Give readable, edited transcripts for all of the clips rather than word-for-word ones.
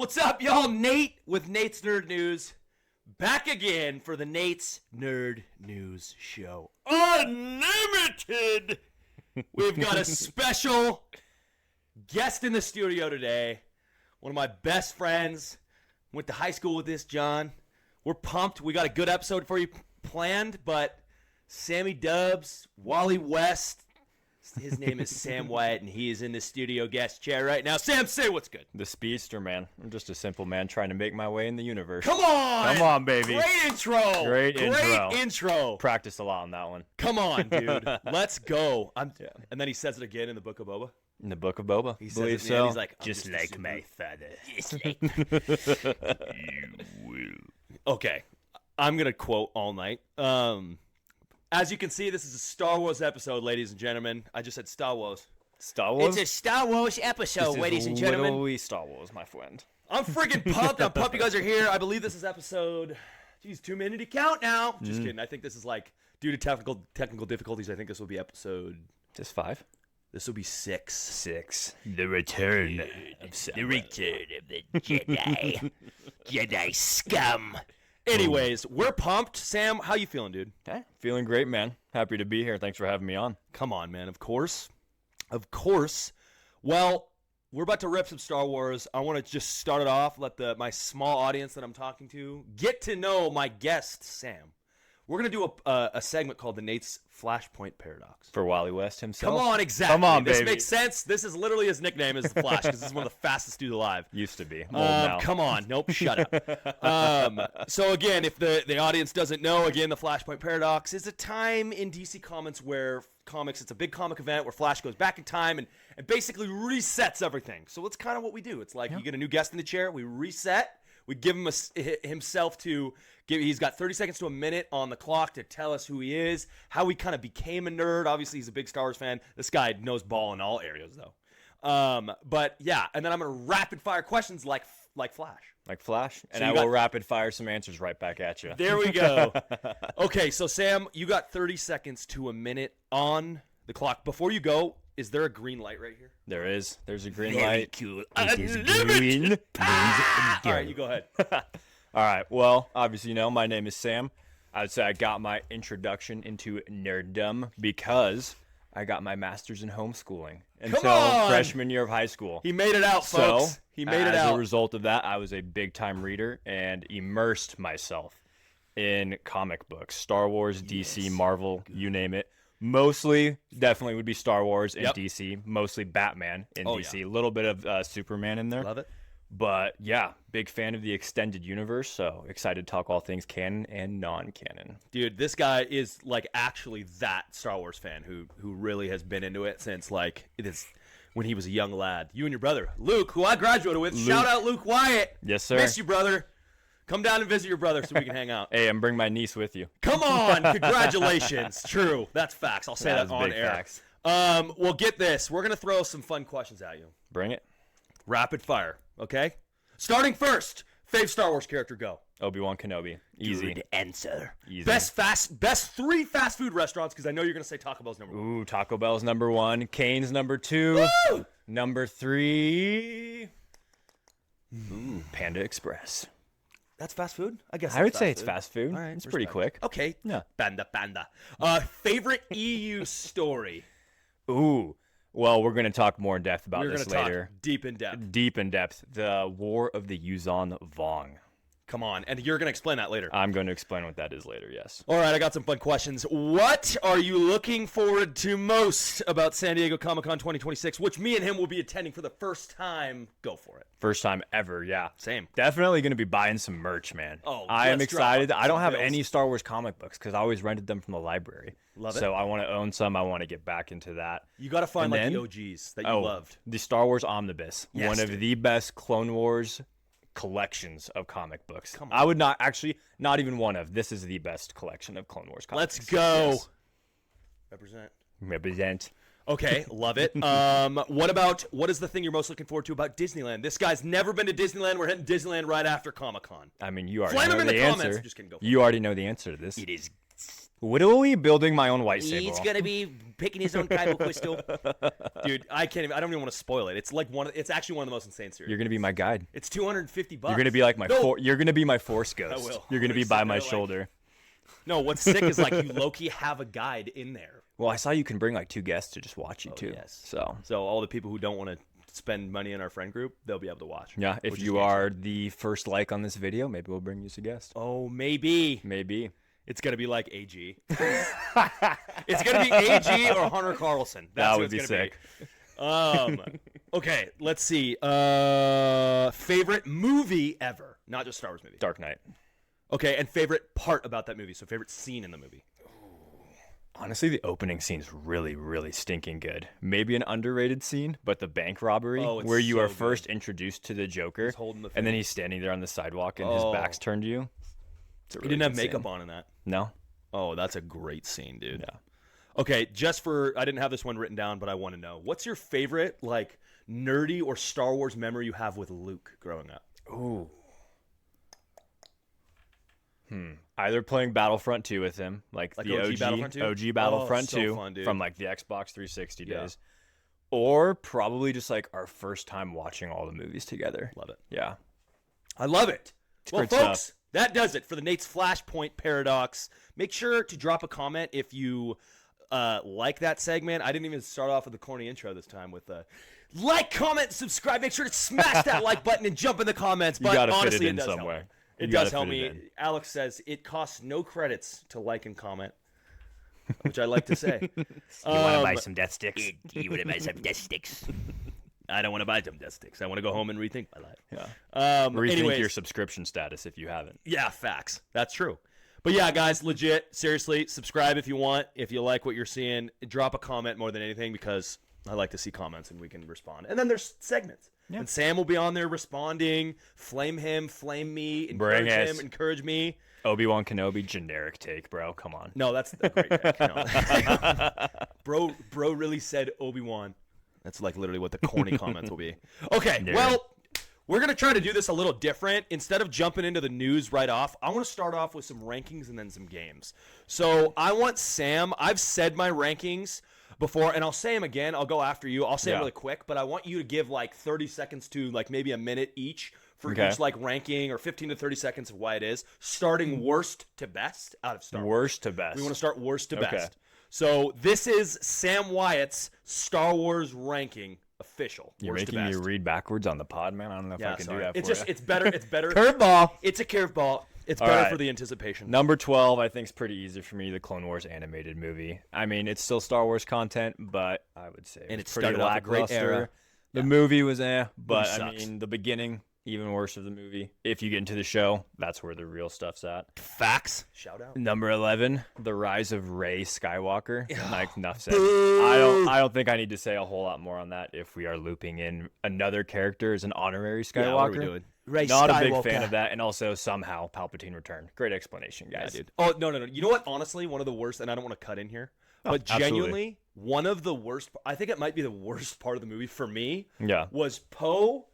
What's up, y'all? Nate with Nate's Nerd News. Back again for the Nate's Nerd News Show. Unlimited! We've got a special guest in the studio today. One of my best friends. Went to high school with this, John. We're pumped. We got a good episode for you planned, but Sammy Dubs, Wally West, his name is Sam Wyatt, and he is in the studio guest chair right now. Sam, say what's good. The speedster, man. I'm just a simple man trying to make my way in the universe. Come on! Come on, baby. Great intro! Great intro. Practiced a lot on that one. Come on, dude. Let's go. And then he says it again in the Book of Boba. In the Book of Boba? He believe says it, so. and he's like, just like my father. Just like you will. Okay. I'm going to quote all night. As you can see, this is a Star Wars episode, ladies and gentlemen. I just said Star Wars. Star Wars? It's a Star Wars episode, ladies and gentlemen. Literally Star Wars, my friend. I'm freaking pumped. I'm pumped you guys are here. I believe this is episode, 2-minute count now. Just kidding. I think this is like, due to technical difficulties, I think this will be episode... Just 5? This will be 6. 6. The return of the return of the Jedi. Jedi scum. Anyways, we're pumped. Sam, how you feeling, dude? Hey, feeling great, man. Happy to be here. Thanks for having me on. Come on, man. Of course. Of course. Well, we're about to rip some Star Wars. I want to just start it off, let my small audience that I'm talking to get to know my guest, Sam. We're going to do a segment called the Nate's Flashpoint Paradox. For Wally West himself? Come on, exactly. Come on, this baby. makes sense. This is literally his nickname is the Flash because this is one of the fastest dudes alive. Used to be. I'm old now. Come on. Nope, shut up. So again, if the audience doesn't know, again, the Flashpoint Paradox is a time in DC Comics where it's a big comic event where Flash goes back in time and basically resets everything. So it's kind of what we do. It's like you get a new guest in the chair, we reset. We give him himself to give. He's got 30 seconds to a minute on the clock to tell us who he is, how he kind of became a nerd. Obviously, he's a big Star Wars fan. This guy knows ball in all areas, though. But yeah, and then I'm gonna rapid fire questions like Flash. Like Flash, and so I will rapid fire some answers right back at you. There we go. Okay, so Sam, you got 30 seconds to a minute on the clock. Before you go, is there a green light right here? There is. There's a green Very light. Cool. It is green. All right, you go ahead. All right. Well, obviously, my name is Sam. I would say I got my introduction into nerddom because I got my master's in homeschooling until freshman year of high school. He made it out, folks. So, he made it out. As a result of that, I was a big-time reader and immersed myself in comic books. Star Wars, DC, Marvel, you name it. Mostly, definitely would be Star Wars and DC. Mostly Batman in DC. A little bit of Superman in there. Love it. But yeah, big fan of the extended universe. So excited to talk all things canon and non-canon. Dude, this guy is like actually that Star Wars fan who really has been into it since like it is when he was a young lad. You and your brother Luke, who I graduated with. Shout out Luke Wyatt. Yes, sir. Miss you, brother. Come down and visit your brother so we can hang out. Hey, and bring my niece with you. Come on, congratulations. True, that's facts. I'll say that on air. Facts. Well, get this. We're gonna throw some fun questions at you. Bring it. Rapid fire, okay? Starting first, fave Star Wars character, go. Obi-Wan Kenobi. Easy. Good answer. Easy. Best 3 fast food restaurants because I know you're gonna say Taco Bell's number 1. Ooh, Taco Bell's number 1. Cane's number 2. Woo! Number 3. Ooh, Panda Express. That's fast food? I guess I would say it's fast food. All right, it's pretty quick. Okay. Yeah. Panda. Favorite EU story? Ooh. Well, we're going to talk more in depth about this later. Talk deep in depth. Deep in depth. The War of the Yuzan Vong. Come on. And you're going to explain that later. I'm going to explain what that is later, yes. All right, I got some fun questions. What are you looking forward to most about San Diego Comic-Con 2026, which me and him will be attending for the first time? Go for it. First time ever, yeah. Same. Definitely going to be buying some merch, man. Oh, I am excited. I don't have bills. any Star Wars comic books because I always rented them from the library. Love it. So I want to own some. I want to get back into that. You got to find And the then- OGs that you loved. The Star Wars Omnibus. Yes, one of dude. the best Clone Wars collections of comic books. Come on. I would not even one of. This is the best collection of Clone Wars comics. Let's go. Yes. Represent. Okay, love it. What is the thing you're most looking forward to about Disneyland? This guy's never been to Disneyland. We're hitting Disneyland right after Comic-Con. I mean, you already Flame know him in the the answer. comments. Just kidding, go for You already know the answer to this. It is Literally building my own lightsaber. He's gonna be picking his own kyber crystal. Dude, I can't even. I don't even want to spoil it. It's like it's actually one of the most insane series. You're gonna be my guide. It's $250. You're gonna be like my. You're gonna be my Force ghost. I will. You're gonna be by my shoulder. No, what's sick is like you low-key have a guide in there. Well, I saw you can bring like 2 guests to just watch you too. Yes. So all the people who don't want to spend money in our friend group, they'll be able to watch. yeah, if you are the first like on this video, maybe we'll bring you as a guest. Oh, maybe. Maybe. It's going to be like AG. It's going to be AG or Hunter Carlson. That's that would be sick. Okay, let's see. Favorite movie ever. Not just Star Wars movie. Dark Knight. Okay, and favorite part about that movie. So favorite scene in the movie. Honestly, the opening scene's really, really stinking good. Maybe an underrated scene, but the bank robbery where you are first introduced to the Joker, and then he's standing there on the sidewalk and his back's turned to you. He didn't have makeup on in that. No. Oh, that's a great scene, dude. Yeah. Okay, I didn't have this one written down, but I want to know. What's your favorite, like, nerdy or Star Wars memory you have with Luke growing up? Ooh. Either playing Battlefront 2 with him, like the OG Battlefront 2? OG Battlefront so 2 fun, dude. from like the Xbox 360 days. Or probably just like our first time watching all the movies together. Love it. Yeah. I love it. Well, great folks, stuff. that does it for the Nate's Flashpoint Paradox. Make sure to drop a comment if you like that segment. I didn't even start off with the corny intro this time with like, comment, subscribe. Make sure to smash that like button and jump in the comments. But You gotta honestly, fit it in does somewhere. Help me. It does help me. Alex says it costs no credits to like and comment, which I like to say. You want to buy some death sticks? You want to buy some death sticks? I don't want to buy some death sticks. I want to go home and rethink my life. Yeah. Rethink anyways, your subscription status if you haven't. Yeah, facts. That's true. But yeah, guys, legit, seriously, subscribe if you want. If you like what you're seeing, drop a comment more than anything because I like to see comments and we can respond. And then there's segments. Yeah. And Sam will be on there responding. Flame him, flame me, encourage him, encourage me. Obi-Wan Kenobi, generic take, bro. Come on. No, that's a great take. No. Bro really said Obi-Wan. That's like literally what the corny comments will be. Okay, well, we're going to try to do this a little different. Instead of jumping into the news right off, I want to start off with some rankings and then some games. So I want Sam. I've said my rankings before, and I'll say them again. I'll go after you. I'll say them really quick, but I want you to give like 30 seconds to like maybe a minute each for each like ranking, or 15 to 30 seconds of why it is. Starting worst to best out of Star Wars. Worst to best. We want to start worst to best. So this is Sam Wyatt's Star Wars ranking official. You're making me read backwards on the pod, man. I don't know if I can do that it's for just, you. It's better. It's better. Curveball. It's a curveball. It's better for the anticipation. Number 12, I think, is pretty easy for me. The Clone Wars animated movie. I mean, it's still Star Wars content, but I would say it's pretty started off a great era. The movie was but I mean, the beginning, even worse of the movie. If you get into the show, that's where the real stuff's at. Facts. Shout out. Number 11, The Rise of Rey Skywalker. Like enough said. I don't think I need to say a whole lot more on that. If we are looping in another character as an honorary Skywalker. Yeah, what are we doing? Rey Not Skywalker. A big fan of that, and also somehow Palpatine returned. Great explanation, guys. Yeah, dude. Oh no! You know what? Honestly, one of the worst, and I don't want to cut in here, but genuinely, one of the worst. I think it might be the worst part of the movie for me. Yeah. Was Poe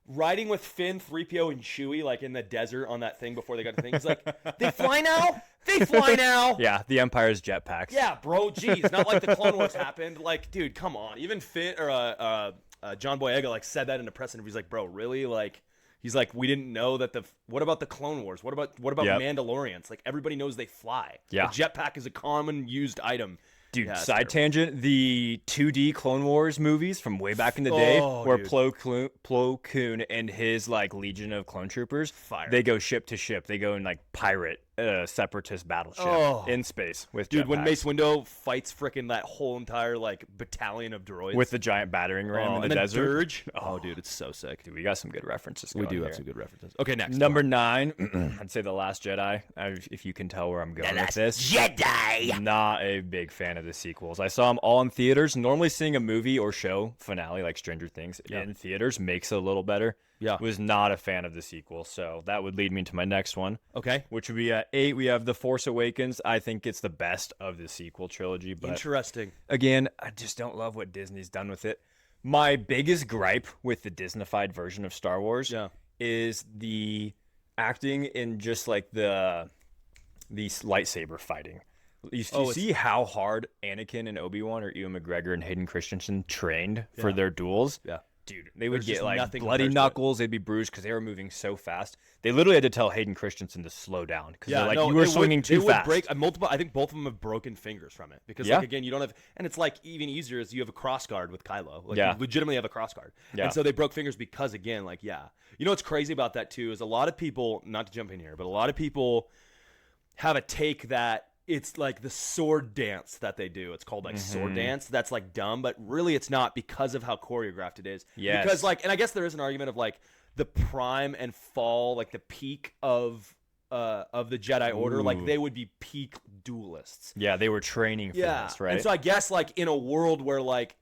riding with Finn, 3PO, and Chewie like in the desert on that thing before they got the thing. He's like, they fly now. They fly now. Yeah, the Empire's jetpacks. Yeah, bro. Geez, not like the Clone Wars happened. Like, dude, come on. Even Finn or John Boyega like said that in a press interview. He's like, bro, really? Like. He's like, we didn't know that what about the Clone Wars? What about Mandalorians? Like, everybody knows they fly. Yeah. A jetpack is a common used item. Dude, side tangent, the 2D Clone Wars movies from way back in the day where Plo Koon and his like legion of clone troopers, they go ship to ship. They go and like pirate a separatist battleship in space with jetpacks. When Mace Windu fights frickin' that whole entire like battalion of droids with the giant battering ram in the and desert. Dirge. Oh, dude, it's so sick. Dude, we got some good references. We do have some good references. Okay, next. Number 9, I'd say The Last Jedi. If you can tell where I'm going with this. Jedi. Not a big fan of the sequels. I saw them all in theaters. Normally seeing a movie or show finale like Stranger Things in theaters makes it a little better. Yeah. Was not a fan of the sequel, so that would lead me to my next one. Okay. Which would be at 8. We have The Force Awakens. I think it's the best of the sequel trilogy. But interesting. Again, I just don't love what Disney's done with it. My biggest gripe with the Disneyfied version of Star Wars is the acting in just like the lightsaber fighting. You see how hard Anakin and Obi-Wan or Ewan McGregor and Hayden Christensen trained for their duels? Yeah. Dude, they would There's get just like bloody knuckles. They'd be bruised because they were moving so fast. They literally had to tell Hayden Christensen to slow down because they're like, you were swinging too fast. Break multiple. I think both of them have broken fingers from it because, like, again, you don't have, and it's like even easier is you have a cross guard with Kylo. Like, you legitimately have a cross guard. Yeah. And so they broke fingers because, again, like, you know what's crazy about that too is a lot of people, not to jump in here, but a lot of people have a take that it's like the sword dance that they do. It's called like sword dance. That's like dumb, but really it's not because of how choreographed it is. Yes. Because like, and I guess there is an argument of like the prime and fall, like the peak of the Jedi Order, like they would be peak duelists. Yeah, they were training for this, right? And so I guess like in a world where like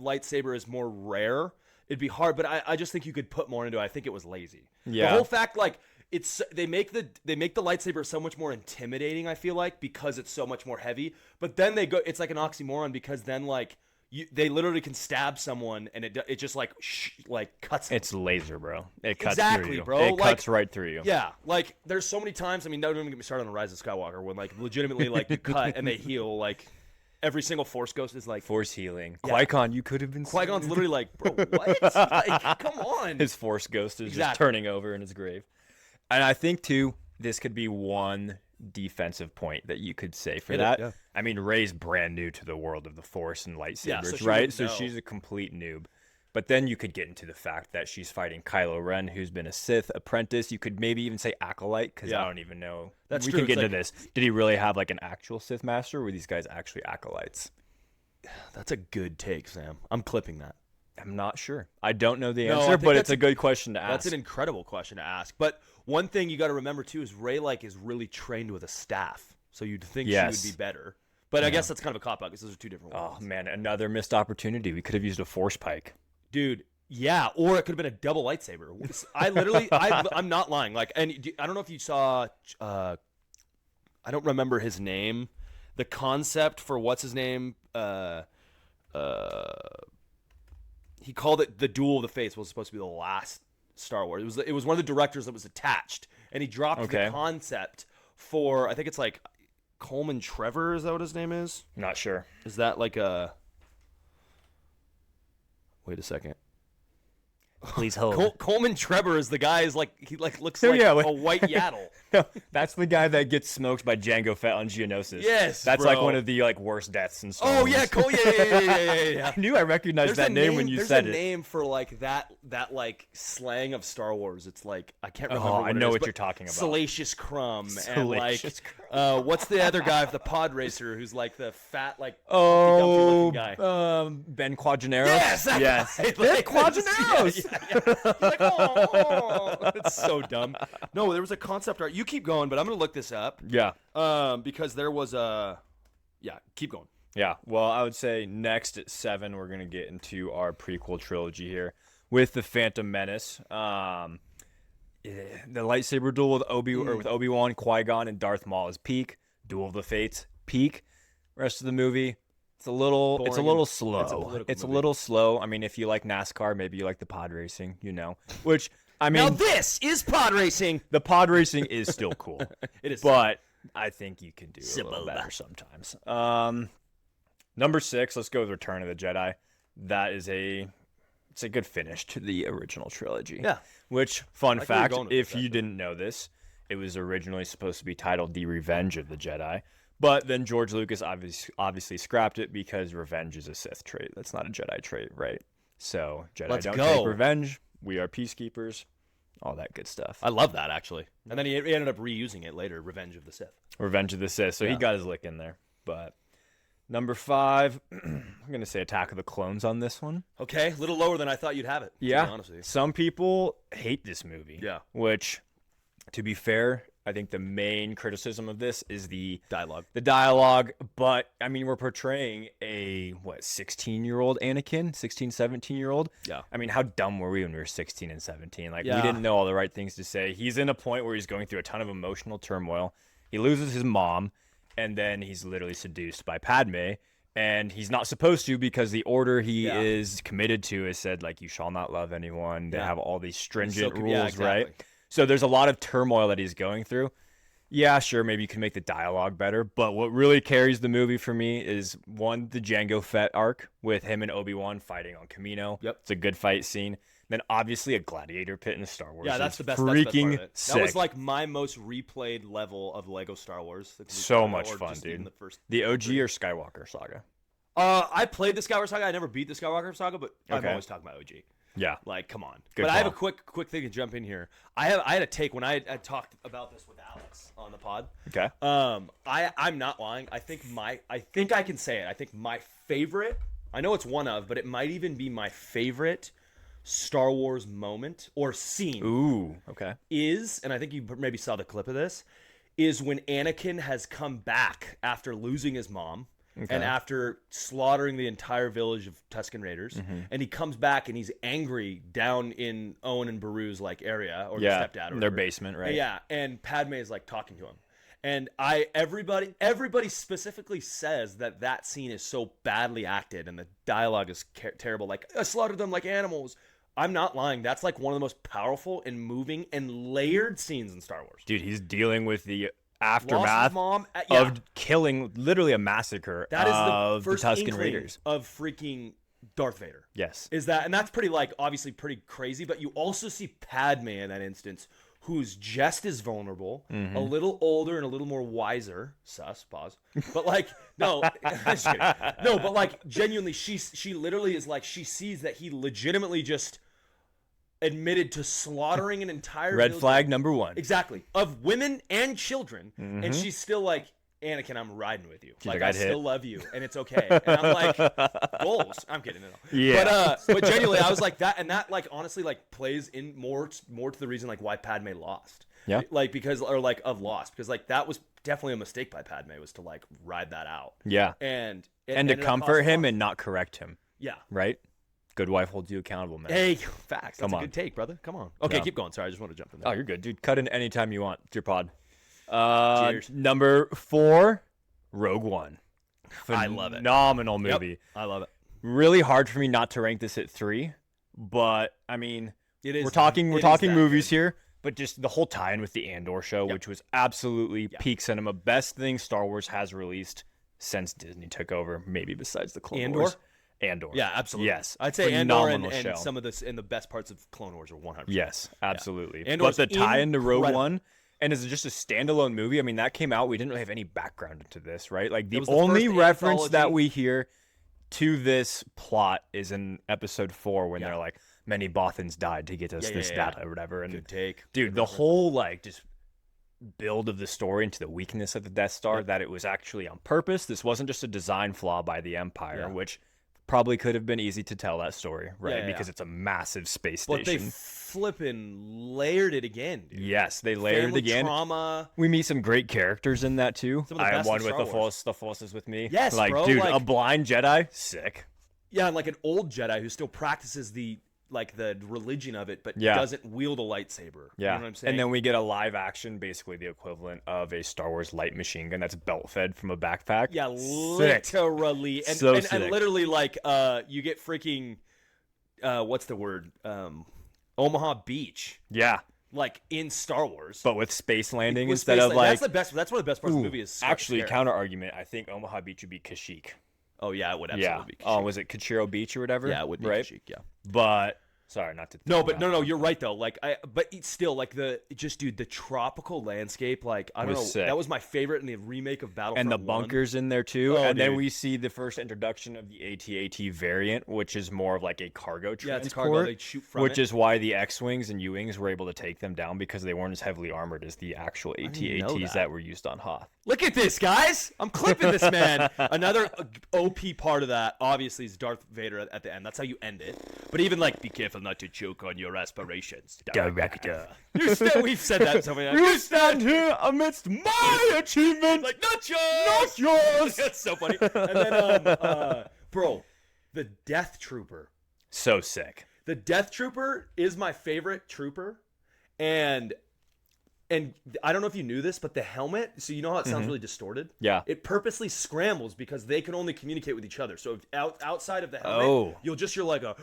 lightsaber is more rare, it'd be hard, but I just think you could put more into it. I think it was lazy. The whole fact, like, they make the lightsaber so much more intimidating, I feel like, because it's so much more heavy. But then it's like an oxymoron because then like they literally can stab someone and it just like cuts them. It's laser, bro. It cuts through you. Bro. It cuts right through you. Yeah, like there's so many times. I mean, don't even get me started on the Rise of Skywalker when like legitimately like you cut and they heal. Like every single Force ghost is like Force healing. Yeah. Qui-Gon, you could have been. Qui-Gon's literally like, bro, what? Like, come on. His Force ghost is just turning over in his grave. And I think, too, this could be one defensive point that you could say for that. Yeah. I mean, Rey's brand new to the world of the Force and lightsabers, right? So she's a complete noob. But then you could get into the fact that she's fighting Kylo Ren, who's been a Sith apprentice. You could maybe even say acolyte, because I don't even know. That's we true. can get into this. Did he really have like an actual Sith master, or were these guys actually acolytes? That's a good take, Sam. I'm clipping that. I'm not sure. I don't know the answer, but it's a good question to ask. That's an incredible question to ask. But one thing you got to remember too is Rey is really trained with a staff, so you'd think she would be better. But I guess that's kind of a cop out because those are two different ones. Oh man, another missed opportunity. We could have used a Force pike, dude. Yeah, or it could have been a double lightsaber. I literally, I'm not lying. Like, and I don't know if you saw, I don't remember his name. The concept for what's his name. He called it the Duel of the Fates. Was supposed to be the last Star Wars. It was one of the directors that was attached, and he dropped the concept for, I think it's like Coleman Trevor. Is that what his name is? Not sure. Is that like a? Wait a second. Please hold. Coleman Trevor is the guy. Is like he looks like a white yaddle. No, that's the guy that gets smoked by Jango Fett on Geonosis. Yes, that's like one of the worst deaths in Star Wars. Oh yeah, cool. Yeah. I knew I recognized that name when you said it. There's a name for like that like slang of Star Wars. It's like I can't remember. I know what you're talking about. Salacious Crumb and like Crumb. What's the other guy, the pod racer, who's like the fat like looking guy? Ben Quadraneros. Yes, Ben Quadraneros. He's like, oh, it's so dumb. No, there was a concept art. You keep going, but I'm gonna look this up. Yeah. Because there was a. Yeah, keep going. Yeah. Well, I would say next at 7, we're gonna get into our prequel trilogy here with the Phantom Menace. The lightsaber duel with Obi-Wan, Qui-Gon, and Darth Maul is peak. Duel of the Fates, peak. Rest of the movie. It's a little slow. It's a little slow. I mean, if you like NASCAR, maybe you like the pod racing, which, I mean. Now this is pod racing. The pod racing is still cool. It is. But I think you can do a little better sometimes. Number 6, let's go with Return of the Jedi. That is it's a good finish to the original trilogy. Yeah. Which, fun fact, if you didn't know this, it was originally supposed to be titled The Revenge of the Jedi. But then George Lucas obviously scrapped it because revenge is a Sith trait. That's not a Jedi trait, right? So Jedi don't take revenge. We are peacekeepers. All that good stuff. I love that, actually. And then he ended up reusing it later, Revenge of the Sith. Revenge of the Sith. So he got his lick in there. But number 5, I'm going to say Attack of the Clones on this one. Okay, a little lower than I thought you'd have it. Yeah. To be honest with you. Some people hate this movie. Yeah. Which, to be fair, I think the main criticism of this is the dialogue. But, I mean, we're portraying a, 16-year-old Anakin? 16, 17-year-old? Yeah. I mean, how dumb were we when we were 16 and 17? Like, we didn't know all the right things to say. He's in a point where he's going through a ton of emotional turmoil. He loses his mom, and then he's literally seduced by Padme. And he's not supposed to because the order he is committed to has said, like, you shall not love anyone. They have all these stringent rules, right? So there's a lot of turmoil that he's going through. Yeah, sure, maybe you can make the dialogue better, but what really carries the movie for me is one, the Jango Fett arc with him and Obi-Wan fighting on Kamino. Yep. It's a good fight scene. Then obviously a gladiator pit in Star Wars. Yeah, that's the best. Freaking part of it. sick. That was like my most replayed level of Lego Star Wars. So much fun, dude. The OG or Skywalker saga? I played the Skywalker saga. I never beat the Skywalker saga, but I'm always talking about OG. Yeah. Like, come on. Good but call. I have a quick thing to jump in here. I had a take when I talked about this with Alex on the pod. Okay. I'm not lying. I think I can say it. I think my favorite, I know it's one of, but it might even be my favorite Star Wars moment or scene. Ooh, okay. Is, and I think you maybe saw the clip of this, is when Anakin has come back after losing his mom. Okay. And after slaughtering the entire village of Tusken Raiders, and he comes back and he's angry down in Owen and Beru's like area or their stepdad or their basement, right? Yeah, and Padme is like talking to him, and everybody specifically says that scene is so badly acted and the dialogue is terrible. Like, I slaughtered them like animals. I'm not lying. That's like one of the most powerful and moving and layered scenes in Star Wars. Dude, he's dealing with the aftermath of killing literally a massacre that is of the first the Tusken inkling Raiders of freaking Darth Vader. Yes. Is that, and that's pretty like obviously pretty crazy, but you also see Padme in that instance who's just as vulnerable, a little older and a little more wiser. Pause. But like, no, I'm just kidding. No, but like genuinely she literally is like, she sees that he legitimately just admitted to slaughtering an entire red flag number one. Exactly. Of women and children. And she's still like, Anakin, I'm riding with you. Like, I still love you, and it's okay. And I'm like, goals. I'm kidding. No. Yeah. But genuinely, I was like that, and that like honestly like plays in more to the reason like why Padme lost. Yeah. Like because because like that was definitely a mistake by Padme was to like ride that out. Yeah. And to comfort him and not correct him. Yeah. Right. Good wife holds you accountable, man. Hey, facts. That's a good take, brother. Come on. Okay, keep going. Sorry, I just want to jump in there. Oh, you're good, dude. Cut in anytime you want. It's your pod. Cheers. Number 4, Rogue One. I love it. Phenomenal movie. Yep, I love it. Really hard for me not to rank this at 3, but I mean, it is. We're talking movies here, but just the whole tie-in with the Andor show, which was absolutely peak cinema, best thing Star Wars has released since Disney took over, maybe besides the Clone Wars. Andor. Yeah, absolutely. Yes. I'd say Andor and some of this and the best parts of Clone Wars are 100%. Yes, absolutely. Yeah. But the tie into Rogue One, and is it just a standalone movie? I mean, that came out. We didn't really have any background into this, right? Like the only reference that we hear to this plot is in episode 4 when they're like, many Bothans died to get us this data or whatever. And good take. Dude, the whole like just build of the story into the weakness of the Death Star, that it was actually on purpose. This wasn't just a design flaw by the Empire, which probably could have been easy to tell that story, right? Because it's a massive space station. But they flipping layered it again, dude. Yes, they layered it again. Trauma. We meet some great characters in that too. I have one with the Force is with me. Yes, like, bro. Dude, a blind Jedi, sick. Yeah, like an old Jedi who still practices the religion of it, but doesn't wield a lightsaber. Yeah. You know what I'm saying? And then we get a live action, basically the equivalent of a Star Wars light machine gun that's belt fed from a backpack. Yeah, sick. literally. And, so and literally like you get freaking what's the word? Omaha Beach. Yeah. Like in Star Wars. But with space landing instead of like that's one of the best parts of the movie is actually counter argument. I think Omaha Beach would be Kashyyyk. Oh yeah, it would absolutely be Kashyyyk. Oh, was it Kachiro Beach or whatever? Yeah, it would be Kashyyyk, yeah. But sorry, not to. No, you're right though. Like but it's still like the tropical landscape. Like I don't know, sick. that was my favorite in the remake of Battlefront. And the 1. bunkers in there too. Oh, and then dude. we see the first introduction of the AT-AT variant, which is more of like a cargo transport. Yeah, it's cargo. They shoot from which is why the X-wings and U-wings were able to take them down because they weren't as heavily armored as the actual AT-ATs that were used on Hoth. Look at this, guys! I'm clipping this, man. Another OP part of that, obviously, is Darth Vader at the end. That's how you end it. But even like, be careful not to choke on your aspirations, Director. We've said that so many times. You stand here amidst my achievements, like not yours, not yours. That's so funny. And then, bro, the Death Trooper. So sick. The Death Trooper is my favorite trooper, and I don't know if you knew this, but the helmet, so you know how it sounds really distorted? Yeah. It purposely scrambles because they can only communicate with each other. So if outside of the helmet, you're like a...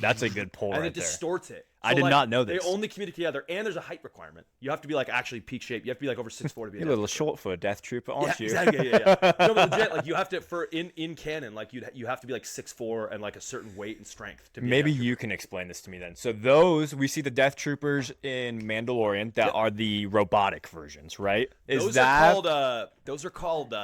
That's a good pull and right it distorts it. I did not know this. They only communicate together, and there's a height requirement. You have to be like actually peak shape. You have to be like over 6'4" to be a little short for a death trooper, aren't you? Exactly. Yeah. No, but legit, like you have to in canon, like you have to be like 6'4" and like a certain weight and strength to be. Maybe you can explain this to me then. So those we see the Death Troopers in Mandalorian that are the robotic versions, right? Those are called.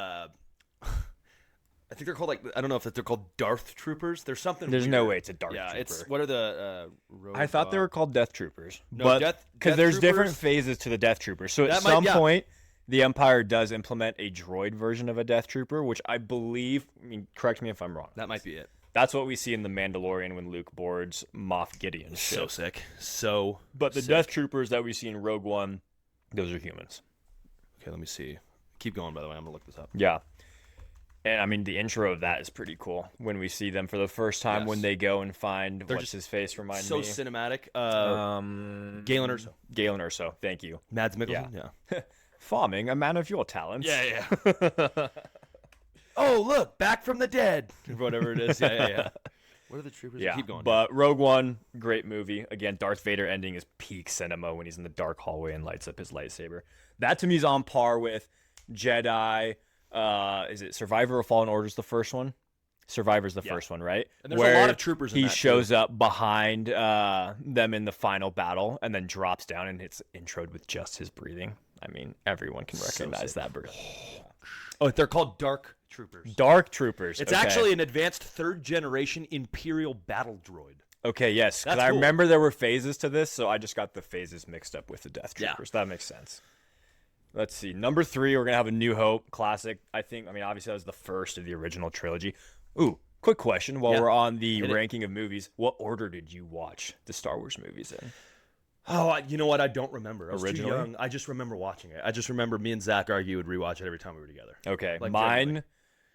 I think they're called I don't know if they're called Darth Troopers. There's something. There's weird. no way it's a Darth Trooper. Yeah, it's what are the? I thought they were called Death Troopers, No, but because there's Troopers, different phases to the Death Troopers. So at some point, the Empire does implement a droid version of a Death Trooper, which I believe. I mean, correct me if I'm wrong. That might be it. That's what we see in the Mandalorian when Luke boards Moff Gideon's ship. So sick. But the Death Troopers that we see in Rogue One, those are humans. Okay, let me see. Keep going. By the way, I'm gonna look this up. Yeah. And I mean, the intro of that is pretty cool when we see them for the first time when they go and find what's his face. Remind me. So cinematic. Galen Erso. Galen Erso. Thank you. Mads Mikkelsen. Yeah. Farming, a man of your talents. Yeah. Oh, look, back from the dead. Whatever it is. Yeah. What are the troopers? Yeah. Keep going. But Rogue One, great movie. Again, Darth Vader ending is peak cinema when he's in the dark hallway and lights up his lightsaber. That to me is on par with Jedi. Is it Survivor or Fallen Order is the first one? Survivor's the first one, right? And there's a lot of troopers in that, he shows up behind them in the final battle and then drops down and it's introed with just his breathing. I mean, everyone can recognize that bird. Oh, they're called Dark Troopers. Dark Troopers. It's actually an advanced third-generation Imperial battle droid. Okay, yes. Because That's I cool. remember there were phases to this, so I just got the phases mixed up with the Death Troopers. That makes sense. Let's see. Number 3, we're going to have A New Hope, classic. I mean, obviously that was the first of the original trilogy. Ooh, quick question. While we're on the ranking of movies, what order did you watch the Star Wars movies in? Oh, you know what? I don't remember. I was Originally? too young. I just remember watching it. I just remember me and Zach argue would rewatch it every time we were together. Okay, Like, mine generally.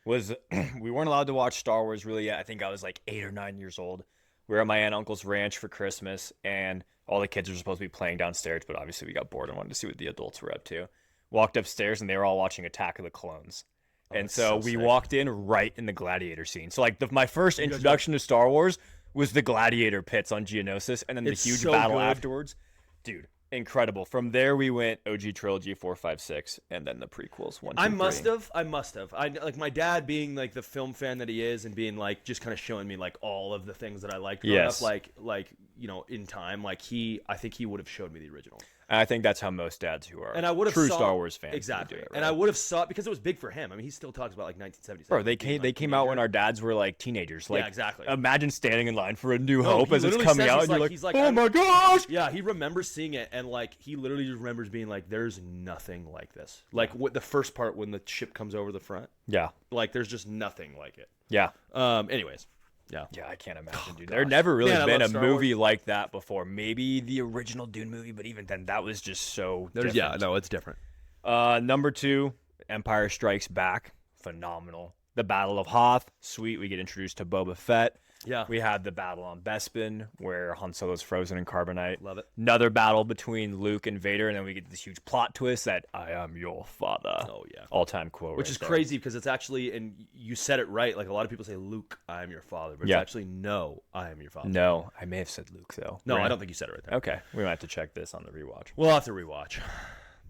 was we weren't allowed to watch Star Wars really yet. I think I was like 8 or 9 years old. We were at my aunt and uncle's ranch for Christmas, and all the kids were supposed to be playing downstairs, but obviously we got bored and wanted to see what the adults were up to. Walked upstairs, and they were all watching Attack of the Clones. And so we walked in right in the gladiator scene. So like my first introduction to Star Wars was the gladiator pits on Geonosis, and then the huge battle afterwards. Dude, incredible. From there we went OG trilogy 4, 5, 6, and then the prequels 1, 2, 3. I must have. I like my dad being like the film fan that he is, and being like just kind of showing me like all of the things that I liked growing up, like you know, in time. Like I think he would have showed me the original. And I think that's how most dads who are And I would have true saw, Star Wars fans exactly. do it, right? And I would have saw it because it was big for him. I mean, he still talks about like 1977. Bro, they came out when our dads were like teenagers. Like, yeah, exactly. Imagine standing in line for A New Hope as it's literally coming says out, and you're he's like, like, oh my gosh! Yeah, he remembers seeing it, and like he literally just remembers being like, "There's nothing like this." Like what the first part when the ship comes over the front. Yeah, like there's just nothing like it. yeah. Anyways. Yeah. Yeah, I can't imagine, dude. There never really been a Star movie Wars. like that before. Maybe the original Dune movie, but even then, that was just so different. Yeah, no, it's different. Number 2, Empire Strikes Back. Phenomenal. The Battle of Hoth. Sweet. We get introduced to Boba Fett. Yeah. We had the battle on Bespin, where Han Solo's frozen in carbonite. Love it. Another battle between Luke and Vader, and then we get this huge plot twist that I am your father. Oh, yeah. All-time quote. Which right is there. crazy because it's actually, and you said it right, like a lot of people say, Luke, I am your father. But it's actually, no, I am your father. No, I may have said Luke, though. No, Right. I don't think you said it right there. Okay, we might have to check this on the rewatch. We'll have to rewatch.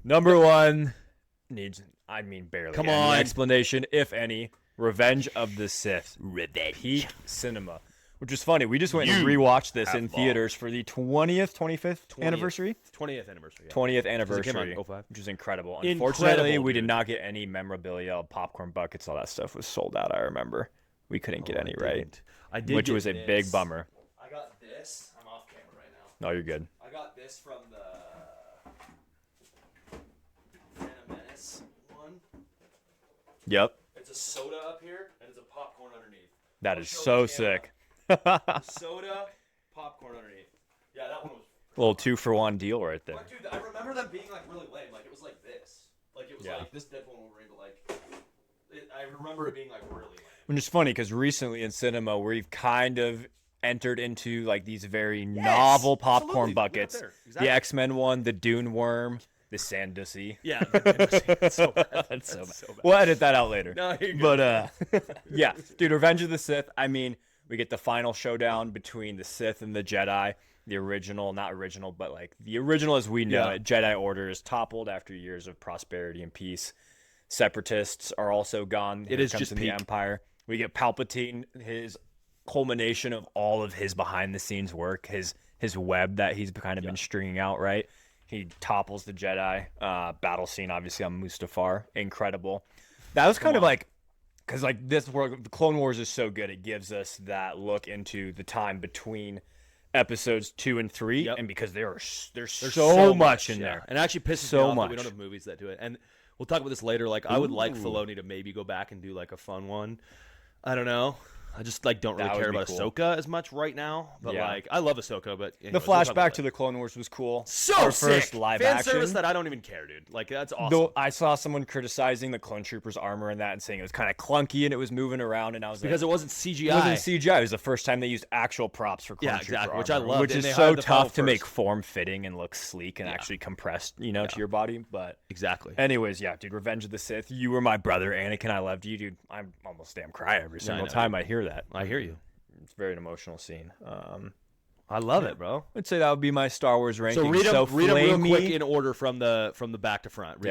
Number 1 needs, I mean, barely Come any on. explanation, if any. Revenge of the Sith. Revenge. Peak cinema. Which is funny. We just went and rewatched this in theaters for the 20th, 25th anniversary? 20th anniversary. Yeah. 20th came out anniversary, in 05. which is incredible. Incredible, Unfortunately, we did dude. not get any memorabilia, popcorn buckets, all that stuff was sold out, I remember. We couldn't get any, right? I did. Which get was a this. big bummer. I got this. I'm off camera right now. No, you're good. I got this from the Phantom Menace one. Yep. It's a soda up here, and it's a popcorn underneath. That I'll is show so the camera. sick. Soda, popcorn underneath. Yeah, that one was. Little 2-for-1 deal right there. But dude, I remember them being like really lame. Like it was like this. Like it was Yeah. like this Deadpool Wolverine, but like I remember it being like really lame. Which is funny because recently in cinema we've kind of entered into like these very novel popcorn absolutely. buckets. Right there. Exactly. The X-Men one, the Dune Worm, the Sandussy. Yeah, it's so bad. That's so bad. We'll edit that out later. No, you're good. But yeah, dude, Revenge of the Sith. I mean, we get the final showdown between the Sith and the Jedi. the original, not original, but like the original as we know it, Jedi Order is toppled after years of prosperity and peace. Separatists are also gone. It is just in the Empire. We get Palpatine, his culmination of all of his behind the scenes work, his web that he's kind of been stringing out, right? He topples the Jedi. Battle scene, obviously, on Mustafar. Incredible. That was kind of like, because like this world, the Clone Wars is so good. It gives us that look into the time between episodes 2 and 3, and because there's so much in there. And it actually pisses me off that we don't have movies that do it. And we'll talk about this later. Like, I would like Filoni to maybe go back and do like a fun one. I don't know. I just like don't really care about Ahsoka as much right now. But like, I love Ahsoka. But anyways, the flashback to the Clone Wars was cool. So Our sick. First live Fan action. service that I don't even care, dude. Like, that's awesome. Though I saw someone criticizing the Clone Troopers armor and that, and saying it was kind of clunky and it was moving around, and I was because it wasn't CGI. It wasn't CGI. It was the first time they used actual props for Clone Trooper armor, which I love. which is so tough to make form fitting and look sleek and actually compressed, to your body. But exactly. Anyways, dude, Revenge of the Sith. You were my brother, Anakin. I loved you, dude. I almost damn cry every single time I hear that. I hear you. It's a very emotional scene. I love it, bro. I'd say that would be my Star Wars ranking. So read them real quick in order from the back to front.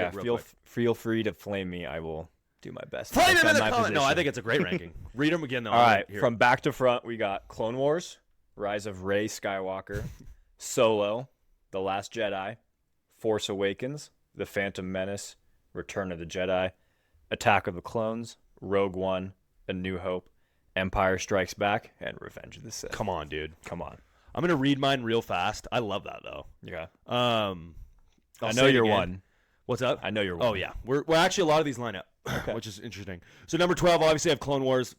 Feel free to flame me. I will do my best. Flame him in the comment. No, I think it's a great ranking. Read them again, though. All right, from back to front, we got Clone Wars, Rise of Rey Skywalker, Solo, The Last Jedi, Force Awakens, The Phantom Menace, Return of the Jedi, Attack of the Clones, Rogue One, A New Hope, Empire Strikes Back, and Revenge of the Sith. Come on, dude. Come on. I'm gonna read mine real fast. I love that though. Yeah. I know you're one. What's up? I know you're one. Oh yeah. We're actually a lot of these line up, which is interesting. So number 12, obviously, I have Clone Wars.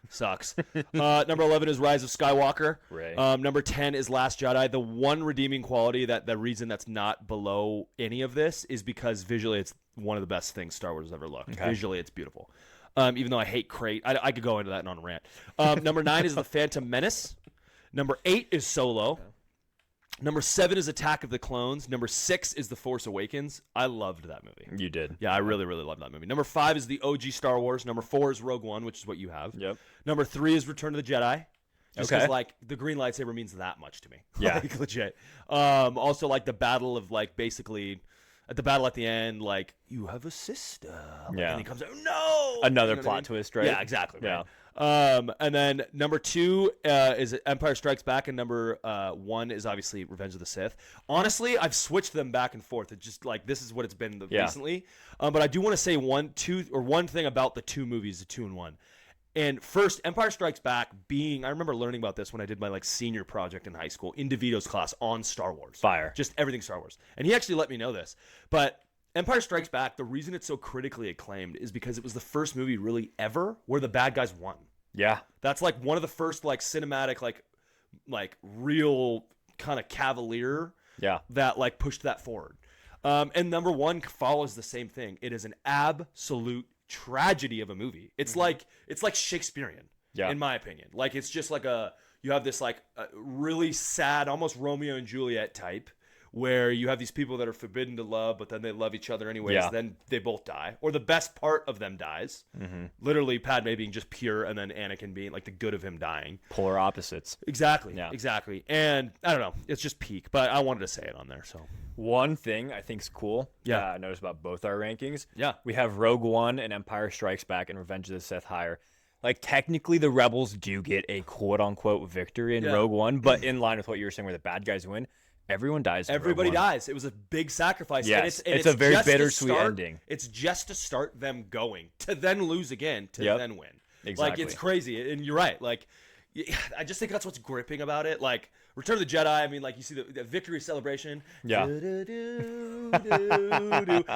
Sucks. Number 11 is Rise of Skywalker. Rey. Number 10 is Last Jedi. The one redeeming quality, that the reason that's not below any of this, is because visually it's one of the best things Star Wars has ever looked. Okay. Visually, it's beautiful. Even though I hate Crate. I could go into that on a rant. Number 9 is The Phantom Menace. Number 8 is Solo. Okay. Number 7 is Attack of the Clones. Number 6 is The Force Awakens. I loved that movie. You did. Yeah, I really, really loved that movie. Number 5 is the OG Star Wars. Number 4 is Rogue One, which is what you have. Yep. Number 3 is Return of the Jedi. Just because, like, the green lightsaber means that much to me. Yeah. Like, legit. Also, like, the battle of, like, basically... At the battle at the end, like, you have a sister. Like, and he comes out, no! Another plot twist, right? Yeah, exactly. Right? Yeah. And then number 2 is Empire Strikes Back, and number 1 is obviously Revenge of the Sith. Honestly, I've switched them back and forth. It's just, like, this is what it's been recently. But I do want to say one thing about the two movies, the 2 and 1. And first, Empire Strikes Back I remember learning about this when I did my like senior project in high school in DeVito's class on Star Wars. Fire. Just everything Star Wars. And he actually let me know this. But Empire Strikes Back, the reason it's so critically acclaimed is because it was the first movie really ever where the bad guys won. Yeah. That's like one of the first like cinematic, like real kind of cavalier that like pushed that forward. And number 1 follows the same thing. It is an absolute tragedy of a movie. It's like Shakespearean, in my opinion. Like, it's just like you have this like a really sad, almost Romeo and Juliet type, where you have these people that are forbidden to love, but then they love each other anyways. Then they both die, or the best part of them dies. Literally, Padme being just pure, and then Anakin being like the good of him dying. Polar opposites. Exactly. Yeah. Exactly. And I don't know. It's just peak, but I wanted to say it on there. So. One thing I think is cool, I noticed about both our rankings. Yeah. We have Rogue One and Empire Strikes Back and Revenge of the Sith higher. Like, technically, the Rebels do get a quote-unquote victory in Rogue One, but in line with what you were saying where the bad guys win, everyone dies. Everybody dies. It was a big sacrifice. Yes, and it's a very bittersweet ending. It's just to start them going, to then lose again, to then win. Exactly. Like, it's crazy. And you're right. Like, I just think that's what's gripping about it. Like, Return of the Jedi, I mean, like, you see the victory celebration. Yeah. Literally,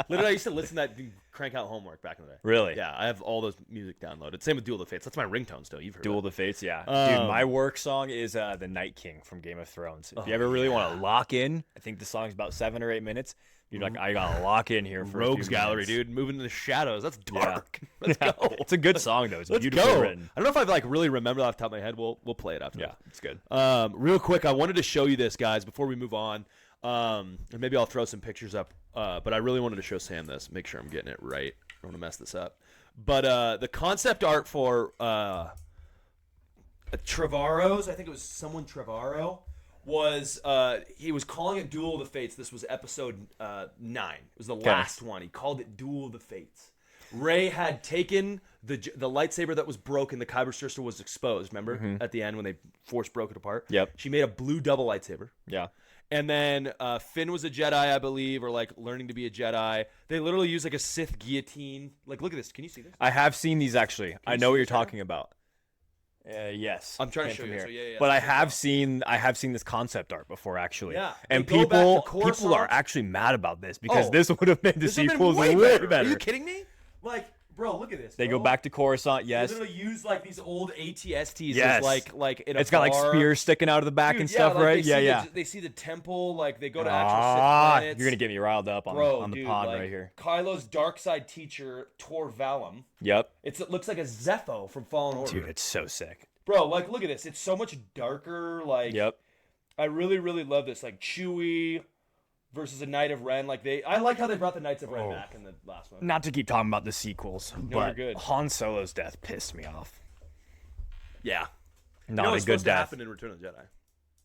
I used to listen to that and crank out homework back in the day. Really? Yeah, I have all those music downloaded. Same with Duel of the Fates. That's my ringtone still. You've heard Duel of the Fates, yeah. Dude, my work song is the Night King from Game of Thrones. If you ever really want to lock in, I think the song's about 7 or 8 minutes. You're like, I gotta lock in here for Rogues Gallery, dude. Moving in the shadows. That's dark. Yeah. Let's go. It's a good song, though. It's beautifully written. I don't know if I've like really remembered off the top of my head. We'll play it after. Yeah, it's good. Real quick, I wanted to show you this, guys, before we move on. And maybe I'll throw some pictures up. But I really wanted to show Sam this. Make sure I'm getting it right. I don't want to mess this up. But the concept art for Trevorrow's, I think it was someone Trevorrow, was he was calling it Duel of the Fates. This was episode 9. It was the last one. He called it Duel of the Fates. Rey had taken the lightsaber that was broken. The Kyber crystal was exposed. Remember at the end when they force broke it apart? Yep. She made a blue double lightsaber. Yeah. And then Finn was a Jedi, I believe, or like learning to be a Jedi. They literally used like a Sith guillotine. Like, look at this. Can you see this? I have seen these actually. I know what you're talking about. Yes. I'm trying to show you. So, yeah, but I have seen this concept art before actually. Yeah. And They go back to people Coruscant. are actually mad about this because Oh. this would have made the This would've been sequels way way better. better. Are you kidding me? Like, bro, look at this. They bro. go back to Coruscant, yes. They literally use like these old ATSTs Yes. as like in a It's got like bar. spears sticking out of the back Dude, and stuff, like, right? They Yeah, see yeah. They see the temple, like they go to actual Sith Ah, planets. you're gonna get me riled up on, Bro, on the dude, pond like, right here. Kylo's dark side teacher, Tor Valum. Yep. It looks like a Zepho from Fallen Order. Dude, it's so sick. Bro, like look at this. It's so much darker. Like, Yep. I really, really love this. Like Chewie versus a Knight of Ren. Like I like how they brought the Knights of Ren back in the last one. Not to keep talking about the sequels, you're but good. Han Solo's death pissed me off. Yeah. Not what's a good supposed to death. happen in Return of the Jedi?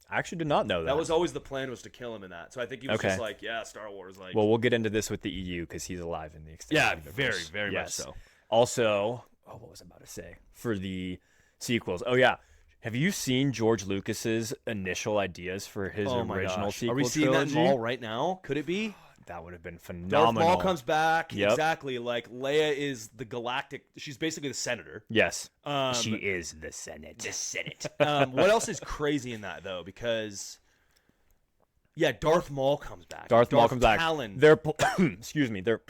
I actually did not know that. That was always the plan, was to kill him in that. So I think he was Okay. just like, yeah, Star Wars. Like, Well, we'll get into this with the EU because he's alive in the extended yeah, universe. very, very much Yes. so. Also, what was I about to say? For the sequels. Oh, yeah. Have you seen George Lucas's initial ideas for his original sequel Are we seeing trilogy? that in Maul right now? Could it be? That would have been Darth phenomenal. Maul comes back. Yep. Exactly. Like Leia is the galactic. She's basically the senator. Yes. She is the Senate. The Senate. What else is crazy in that though? Because yeah, Darth Maul comes back. Darth Maul comes back. Talon. They're excuse me. They're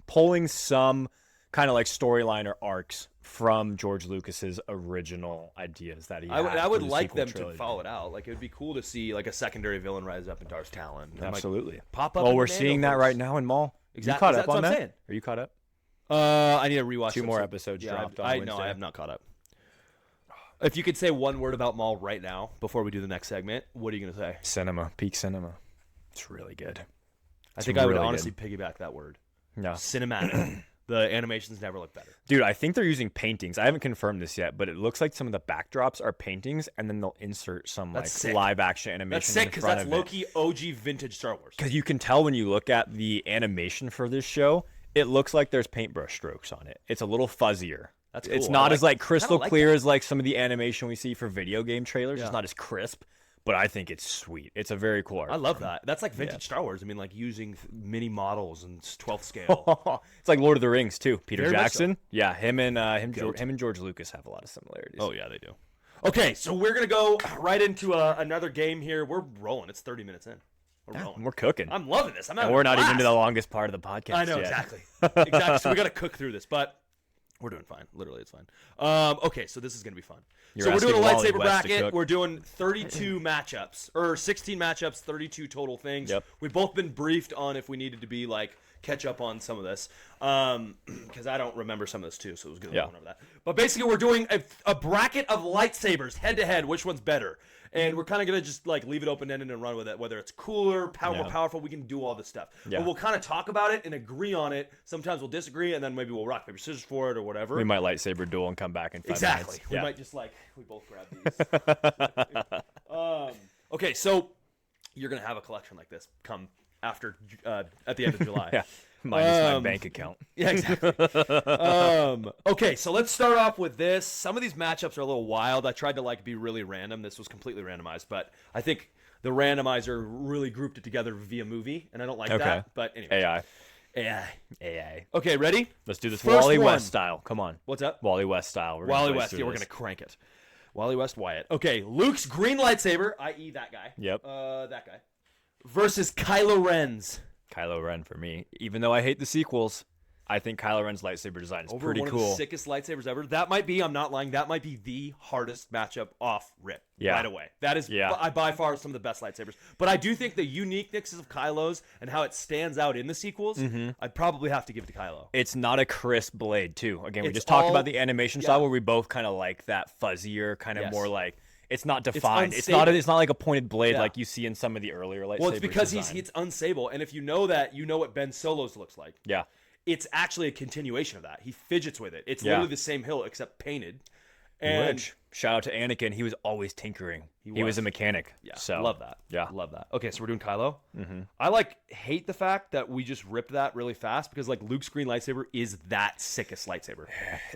pulling some kind of like storyline or arcs from George Lucas's original ideas that he had. I would for the like sequel them trilogy. to follow it out. Like it would be cool to see like a secondary villain rise up in Darth Talon. And, like, Absolutely. pop up. Well, in we're the seeing that Mandoverse. right now in Maul. Exactly. You caught That's up on what I'm that? saying. Are you caught up? I need to rewatch 2 some more stuff. episodes Yeah, dropped on I Wednesday. have not caught up. If you could say one word about Maul right now before we do the next segment, what are you gonna say? Cinema, peak cinema. It's really good. I think I would really honestly piggyback that word. No. Cinematic. The animations never look better. Dude, I think they're using paintings. I haven't confirmed this yet, but it looks like some of the backdrops are paintings, and then they'll insert some That's like sick. live action animation. That's sick because because that's low-key OG vintage Star Wars. Because you can tell when you look at the animation for this show, it looks like there's paintbrush strokes on it. It's a little fuzzier. That's It's cool. not I as like- like crystal kinda like clear that. as like some of the animation we see for video game trailers. Yeah. It's not as crisp, but I think it's sweet. It's a very cool art. I love that. That's like vintage Star Wars. I mean, like using mini models and 12th scale. It's like Lord of the Rings too. Peter Very much Jackson. so. Yeah, him and George Lucas have a lot of similarities. Oh yeah, they do. Okay, so we're gonna go right into another game here. We're rolling. It's 30 minutes in. We're rolling. We're cooking. I'm loving this. I'm and having we're a not even blast. to the longest part of the podcast. I know yet. exactly. Exactly. So we got to cook through this, but we're doing fine. Literally, it's fine. Okay, so this is gonna be fun. You're So we're doing a asking Wally lightsaber West to bracket. cook. We're doing 32 matchups or 16 matchups, 32 total things. Yep. We've both been briefed on if we needed to be like catch up on some of this, because I don't remember some of this too. So it was good Yeah. going over that. But basically, we're doing a bracket of lightsabers head to head. Which one's better? And we're kind of gonna just like leave it open ended and run with it. Whether it's cooler, more powerful, we can do all this stuff. Yeah. But we'll kind of talk about it and agree on it. Sometimes we'll disagree, and then maybe we'll rock paper scissors for it or whatever. We might lightsaber duel and come back in 5 Exactly. minutes. We Yeah. might just like we both grab these. Okay, so you're gonna have a collection like this come after at the end of July. Yeah. Minus my bank account. Yeah, exactly. Okay, so let's start off with this. Some of these matchups are a little wild. I tried to like be really random. This was completely randomized, but I think the randomizer really grouped it together via movie, and I don't like Okay. that. But anyway, AI. AI. Okay, ready? Let's do this First Wally one. West style. Come on. What's up? Wally West style. We're gonna Wally blaze West. through Yeah, we're this. gonna crank it. Wally West Wyatt. Okay, Luke's green lightsaber, i.e. that guy. Yep. That guy. Versus Kylo Ren's. Kylo Ren for me. Even though I hate the sequels, I think Kylo Ren's lightsaber design is Over pretty one cool. of the sickest lightsabers ever. That might be, I'm not lying, that might be the hardest matchup off rip Yeah. right away. That is by far some of the best lightsabers. But I do think the uniqueness of Kylo's and how it stands out in the sequels, I'd probably have to give it to Kylo. It's not a crisp blade, too. Again, we It's just talked all- about the animation style where we both kind of like that fuzzier, kind of Yes. more like it's not defined. It's not like a pointed blade like you see in some of the earlier lightsabers. Well, it's because design. it's unstable. And if you know that, you know what Ben Solo's looks like. Yeah. It's actually a continuation of that. He fidgets with it. It's Yeah. literally the same hilt except painted. And Which, shout out to Anakin. He was always tinkering. He was a mechanic. yeah, So love that. Yeah. Love that. Okay, so we're doing Kylo. Mm-hmm. I hate the fact that we just ripped that really fast because like Luke's green lightsaber is that sickest lightsaber.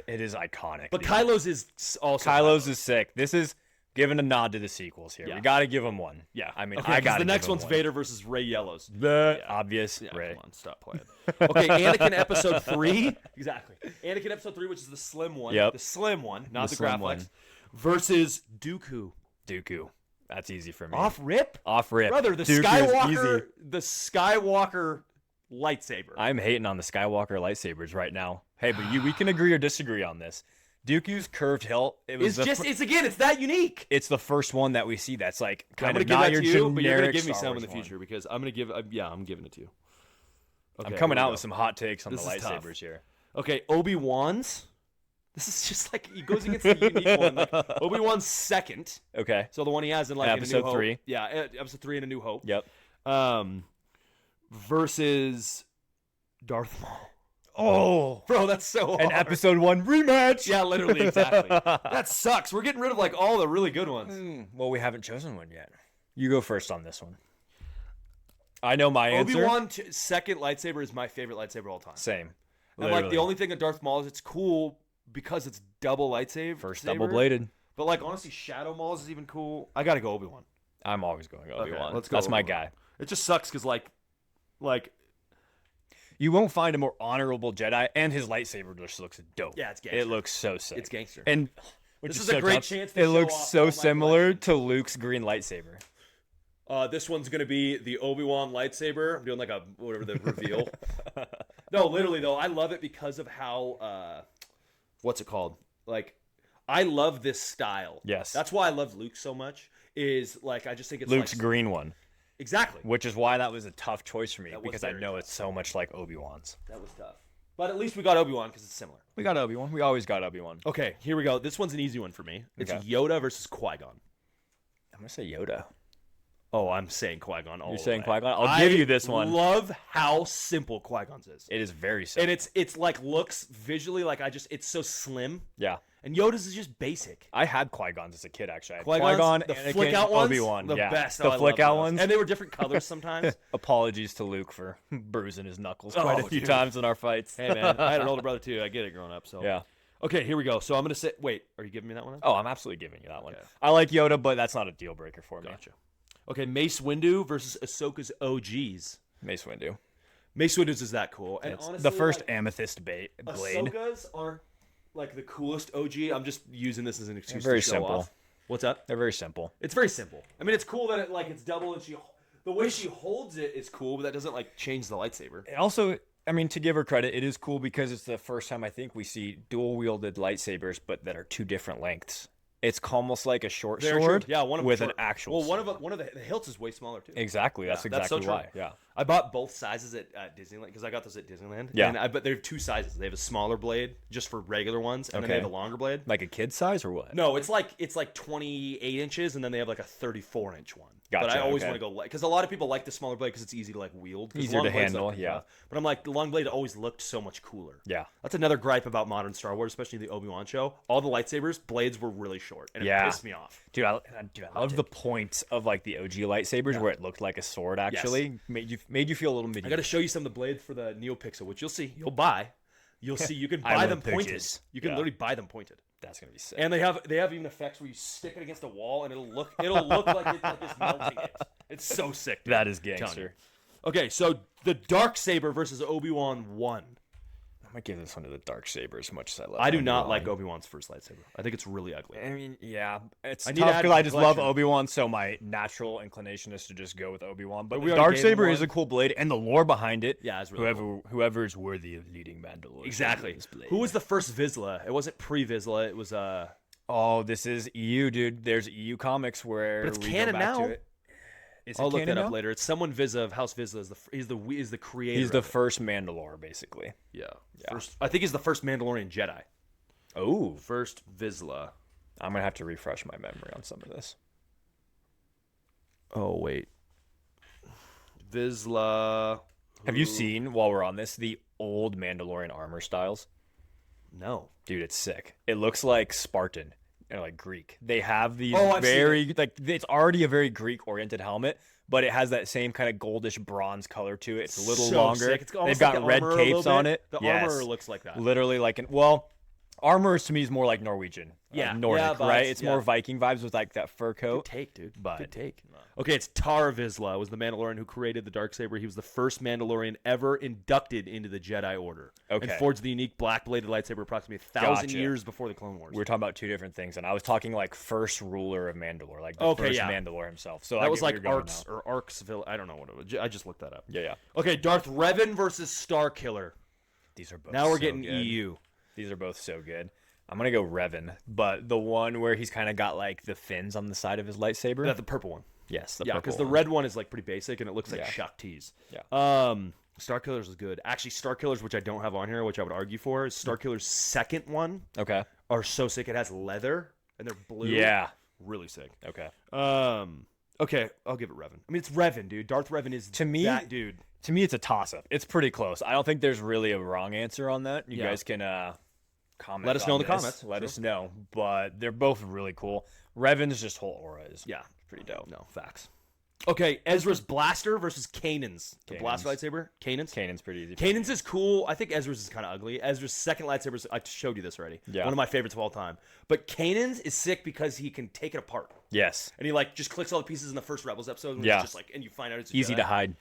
It is iconic. But dude. Kylo's is also Kylo's is sick. This is giving a nod to the sequels here. Yeah. We got to give him one. Yeah, I mean, okay, I 'cause got the next one's Vader versus Rey Yellows. The obvious Yeah, Rey. come on, stop playing. Okay, Anakin Episode 3. Exactly. Anakin Episode 3, which is the slim one. Yep. The slim one, not the slim Graflex. one. Versus Dooku. Dooku. That's easy for me. Off rip? Off rip. Brother, the Dooku is easy. Skywalker lightsaber. I'm hating on the Skywalker lightsabers right now. Hey, but we can agree or disagree on this. Dooku's curved hilt. It's that unique. It's the first one that we see that's like I'm kind gonna of give not that your to you, but you're gonna generic give me Star some in Wars the one. future because I'm gonna give. I'm giving it to you. Okay, I'm coming here we out go. with some hot takes on This the is tough. lightsabers here. Okay, Obi-Wan's. This is just like he goes against the unique one. Like Obi-Wan's second, Okay. so the one he has in like Episode A New Hope. 3. Yeah, Episode 3 in A New Hope. Yep. Versus Darth Maul. Oh, Bro, that's so hard. an Episode 1 rematch. Yeah, literally, exactly. That sucks. We're getting rid of like all the really good ones. Well, we haven't chosen one yet. You go first on this one. I know my answer. Obi-Wan second lightsaber is my favorite lightsaber of all time. Same. And like the Literally. only thing that Darth Maul is, it's cool because it's double lightsaber. First saber. double-bladed. But like honestly, Shadow Maul's is even cool. I gotta go Obi-Wan. I'm always going Obi-Wan. Okay, let's go That's my Obi-Wan. guy. It just sucks because like You won't find a more honorable Jedi, and his lightsaber just looks dope. Yeah, it's gangster. It looks so sick. it's gangster. And This which is so a great tough, chance to It show looks off so all my similar collection. to Luke's green lightsaber. This one's gonna be the Obi-Wan lightsaber. I'm doing like a whatever the reveal. No, literally though, I love it because of how what's it called? Like, I love this style. Yes. That's why I love Luke so much. Is like I just think it's Luke's like, green one, exactly. which is why that was a tough choice for me was because I very know tough. it's so much like Obi-Wan's. That was tough. But at least we got Obi-Wan because it's similar. We got Obi-Wan. We always got Obi-Wan. Okay, here we go. This one's an easy one for me. It's Okay. Yoda versus Qui-Gon. I'm gonna say Yoda. Oh, I'm saying Qui-Gon all You're the saying way. Qui-Gon? I'll give you this one. I love how simple Qui-Gon's is. It is very simple. And it's like looks visually like it's so slim. Yeah. And Yoda's is just basic. I had Qui-Gon's as a kid, actually. I had Qui-Gon's, Qui-Gon, the Anakin, flick out ones, Obi-Wan. the yeah. best. The Oh, I flick love out those. ones. And they were different colors sometimes. Apologies to Luke for bruising his knuckles quite a Oh, few dude. times in our fights. Hey man, I had an older brother too. I get it growing up. So Yeah. Okay, here we go. So I'm gonna say. Wait, are you giving me that one? Oh, I'm absolutely giving you that one. Okay. I like Yoda, but that's not a deal breaker for me. Gotcha. Okay, Mace Windu versus Ahsoka's OGs. Mace Windu. Mace Windu's is that cool? And It's honestly, the first like, amethyst blade. Ahsoka's are like the coolest OG. I'm just using this as an excuse Very to show simple. off. What's up? They're very simple. It's very simple. I mean, it's cool that it's double and the way she holds it is cool, but that doesn't like change the lightsaber. And also, I mean, to give her credit, it is cool because it's the first time I think we see dual wielded lightsabers, but that are two different lengths. It's almost like a short Very sword, true. Yeah, one of them with short. an actual. Well, sword. one of the hilts is way smaller too. Exactly. That's Yeah, that's so exactly true. why. Yeah. I bought both sizes at Disneyland because I got those at Disneyland. Yeah. But they have two sizes. They have a smaller blade just for regular ones, and then they Okay. have a longer blade. Like a kid size or what? No, it's like 28 inches, and then they have like a 34-inch one. But I Gotcha, always okay. want to go because a lot of people like the smaller blade because it's easy to like wield. 'cause Easier long to blades handle, like, yeah. But I'm like the long blade always looked so much cooler. Yeah. That's another gripe about modern Star Wars, especially the Obi-Wan show. All the lightsabers blades were really short, and it Yeah. pissed me off. Dude, I love the points of like the OG lightsabers where it looked like a sword. Actually, made you feel a little medieval. I got to show you some of the blades for the NeoPixel, which you'll see. You'll buy. You'll see. You can I buy love them pointed. pictures. You can Yeah. literally buy them pointed. That's gonna be sick. And they have even effects where you stick it against a wall and it'll look like it's melting it. It's so sick. Dude. That is I'm telling you. gangster. Okay, so the Darksaber versus Obi-Wan 1. I'm gonna give this one to the Darksaber as much as I love. I do not Obi-Wan. like Obi-Wan's first lightsaber. I think it's really ugly. I mean, yeah, it's I need tough to add because I just love collection. Obi-Wan, so my natural inclination is to just go with Obi-Wan. But we the already gave him Darksaber is one. a cool blade, and the lore behind it. Yeah, it's really whoever is worthy of leading Mandalore. Exactly. Who was the first Vizsla? It wasn't pre-Vizsla. It was Oh, this is EU, dude. There's EU comics where But it's we canon go back now. to it. Is I'll it look canon that up now? later. It's someone Vizsla of House Vizsla. Is the creator. He's the of it. first Mandalore, basically. Yeah. First, I think he's the first Mandalorian Jedi. Oh, First Vizsla. I'm gonna have to refresh my memory on some of this. Oh wait. Vizsla. Have you seen, while we're on this, the old Mandalorian armor styles? No. Dude, it's sick. It looks like Spartan. and like Greek. They have these I've seen very like it's already a very Greek oriented helmet, but it has that same kind of goldish bronze color to it. It's a little So longer. sick. It's almost They've got like the red armor a little capes on bit. it. The Yes. armor looks like that. Literally like armor to me is more like Norwegian. Yeah. Nordic, Yeah, vibes, right? It's yeah. more Viking vibes with like that fur Good coat. take, dude. But- Good take. Okay, it's Tar Vizsla was the Mandalorian who created the Darksaber. He was the first Mandalorian ever inducted into the Jedi Order. Okay. And forged the unique black-bladed lightsaber approximately 1,000 Gotcha. years before the Clone Wars. We're talking about two different things, and I was talking like first ruler of Mandalore, like the Okay, first yeah. Mandalore himself. So that I was get where like you're going Arcs now. or Arcsville. I don't know what it was. I just looked that up. Yeah. Okay, Darth Revan versus Starkiller. These are both. Now we're so getting good. EU. These are both so good. I'm gonna go Revan, but the one where he's kind of got like the fins on the side of his lightsaber. Yeah, the purple one. Yes, the Yeah, purple because the one. red one is like pretty basic and it looks like Yeah. Shakti's. Yeah. Starkillers is good. Actually, Starkillers, which I don't have on here, which I would argue for, is Starkiller's second one Okay. are so sick. It has leather and they're blue. Yeah. Really sick. Okay. Okay, I'll give it Revan. I mean, it's Revan, dude. Darth Revan is To me- that dude. To me, it's a toss-up. It's pretty close. I don't think there's really a wrong answer on that. You Yeah. guys can comment. Let us know on in the this. comments. Let Sure. us know. But they're both really cool. Revan's just whole aura is Yeah. pretty dope. No, facts. Okay, Ezra's blaster versus Kanan's. The blaster Kanan's. lightsaber? Kanan's? Kanan's pretty easy. Kanan's is cool. I think Ezra's is kind of ugly. Ezra's second lightsaber is, I showed you this already. Yeah. One of my favorites of all time. But Kanan's is sick because he can take it apart. Yes. And he like just clicks all the pieces in the first Rebels episode. And Yeah. it's just like, and you find out it's a Easy Jedi. to hide.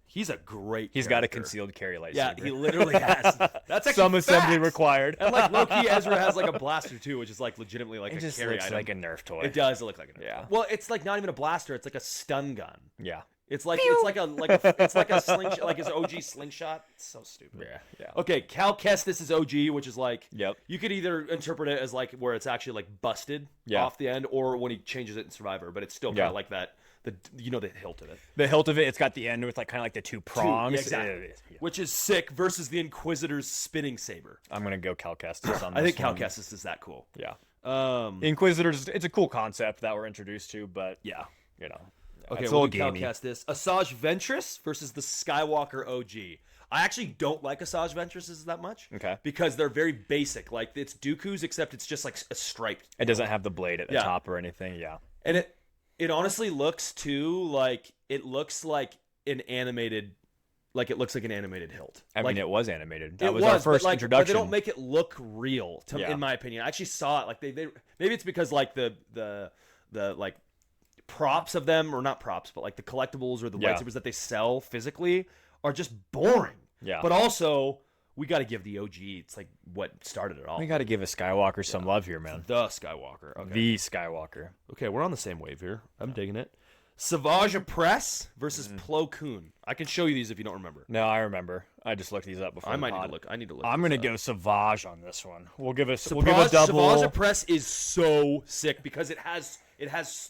He's a great He's got a character. concealed carry lightsaber. Yeah, he literally has. That's actually Some assembly facts. required. And like low-key, Ezra has like a blaster too, which is like legitimately like It a just carry looks item. like a Nerf toy. It does look like a Yeah. Well, it's like not even a blaster. It's like a stun gun. Yeah. It's like it's like a slingshot, like his OG slingshot. It's so stupid. Yeah. Yeah. Okay, Cal Kestis is OG, which is like Yep. you could either interpret it as like where it's actually like busted Yeah. off the end, or when he changes it in Survivor, but it's still kind Yeah. of like that. The the hilt of it, The hilt of it's got the end with like kind of like the two prongs. Yeah, exactly. Yeah. Which is sick versus the Inquisitor's spinning saber. I'm gonna go Cal Kestis on this I think Cal one. Kestis is that cool. Yeah. Um, Inquisitors, it's a cool concept that we're introduced to, but yeah. you know, Okay, it's a we'll little do Cal gamey. Kestis. Asajj Ventress versus the Skywalker OG. I actually don't like Asajj Ventress that much. Okay. Because they're very basic. Like it's Dooku's, except it's just like a striped. It doesn't have the blade at the Yeah. top or anything. Yeah. And it honestly looks too like it looks like an animated hilt. I like, mean, it was animated. That it was our first but introduction. But they don't make it look real, Yeah. in my opinion. I actually saw it. Like they maybe it's because like the like props of them, or not props, but like the collectibles or the Yeah. lightsabers that they sell physically are just boring. Yeah. But also, we got to give the OG. It's like what started it all. We got to give a Skywalker some love here, man. The Skywalker. Okay. The Skywalker. Okay, we're on the same wave here. I'm digging it. Savage Press versus Plo Koon. I can show you these if you don't remember. No, I remember. I just looked these up before. I the might need pod. to look. I need to look. I'm this gonna up. go Savage on this one. We'll give a double. Savage Press is so sick because it has